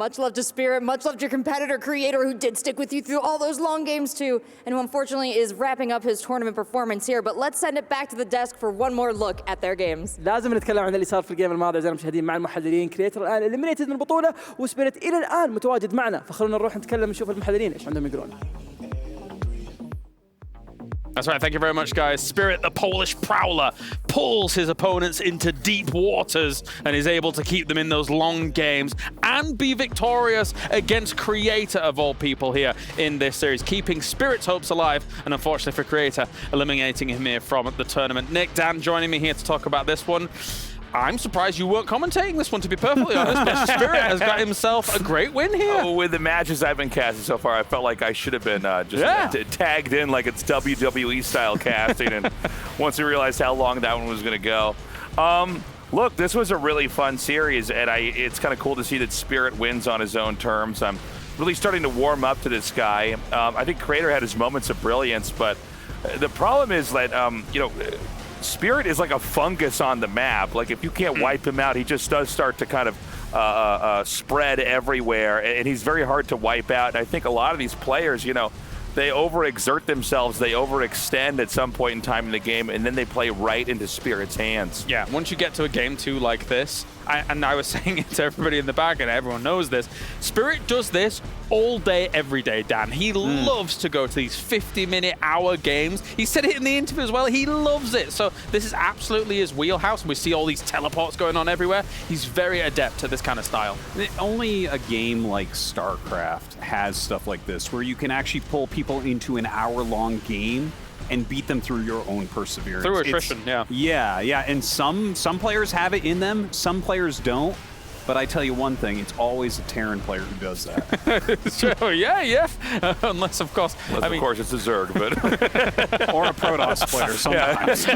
Much love to Spirit, much love to your competitor, Creator, who did stick with you through all those long games too, and who unfortunately is wrapping up his tournament performance here. But let's send it back to the desk for one more look at their games. لازم نتكلم عن اللي صار في الجيم الماضي أعزائي المشاهدين مع المحللين. كريتر الآن إليمينيتد من البطولة، وسبيريت إلى الآن متواجد معنا، فخلونا نروح نتكلم نشوف المحللين إيش عندهم يقولون. That's right. Thank you very much, guys. Spirit, the Polish prowler, pulls his opponents into deep waters and is able to keep them in those long games and be victorious against Creator, of all people, here in this series, keeping Spirit's hopes alive, and unfortunately for Creator, eliminating him here from the tournament. Nick, Dan joining me here to talk about this one. I'm surprised you weren't commentating this one, to be perfectly honest, but Spirit has got himself a great win here. Oh, with the matches I've been casting so far, I felt like I should have been tagged in like it's WWE-style casting, and once we realized how long that one was going to go. Look, this was a really fun series, and it's kind of cool to see that Spirit wins on his own terms. I'm really starting to warm up to this guy. I think Creator had his moments of brilliance, but the problem is that, Spirit is like a fungus on the map. Like, if you can't wipe him out, he just does start to kind of spread everywhere, and he's very hard to wipe out. And I think a lot of these players, they overexert themselves, they overextend at some point in time in the game, and then they play right into Spirit's hands. Yeah, once you get to a game 2 like this, and I was saying it to everybody in the back, and everyone knows this, Spirit does this all day, every day, Dan. He loves to go to these 50-minute, hour games. He said it in the interview as well. He loves it. So this is absolutely his wheelhouse, and we see all these teleports going on everywhere. He's very adept at this kind of style. Only a game like StarCraft has stuff like this, where you can actually pull people into an hour-long game and beat them through your own perseverance. Through attrition, yeah. Yeah, and some players have it in them, some players don't. But I tell you one thing, it's always a Terran player who does that. Sure, yeah. Unless, of course, of course, it's a Zerg, but or a Protoss player sometimes.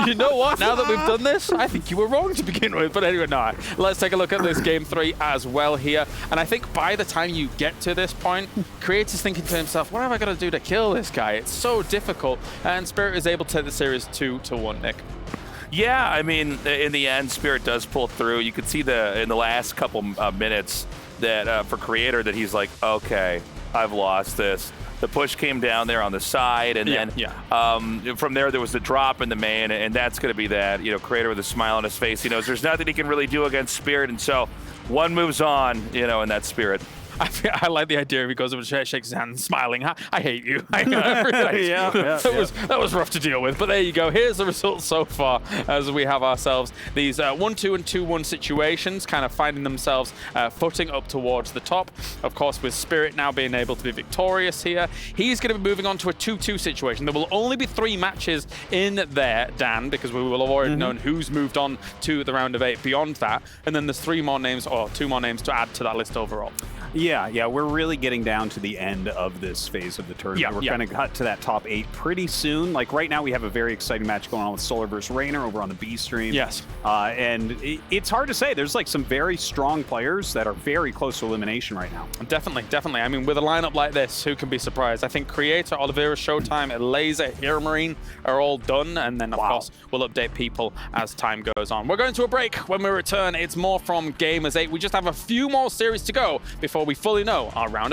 You know what? Now that we've done this, I think you were wrong to begin with. But anyway, no. Let's take a look at this game 3 as well here. And I think by the time you get to this point, Creator's thinking to himself, what have I got to do to kill this guy? It's so difficult. And Spirit is able to take the series 2-1, Nick. Yeah, I mean, in the end, Spirit does pull through. You could see in the last couple minutes that for Creator that he's like, okay, I've lost this. The push came down there on the side, and then from there was the drop in the main, and that's going to be that. Creator with a smile on his face. He knows there's nothing he can really do against Spirit, and so one moves on, and that's Spirit. I like the idea if he goes over and shakes his hand, smiling. I hate you. I know. That was rough to deal with, but there you go. Here's the results so far as we have ourselves these 1-2 and 2-1 situations, kind of finding themselves footing up towards the top. Of course, with Spirit now being able to be victorious here, he's going to be moving on to a 2-2 situation. There will only be 3 matches in there, Dan, because we will have already known who's moved on to the round of 8 beyond that, and then there's 2 more names to add to that list overall. Yeah, we're really getting down to the end of this phase of the tournament. We're going to cut to that top 8 pretty soon. Like right now, we have a very exciting match going on with Solar vs. Rainer over on the B stream. Yes. And it's hard to say. There's like some very strong players that are very close to elimination right now. Definitely. I mean, with a lineup like this, who can be surprised? I think Creator, Oliveira, Showtime, Laser, Hiramarine are all done. And then, of course, we'll update people as time goes on. We're going to a break. When we return, it's more from Gamers8. We just have a few more series to go before we fully know our round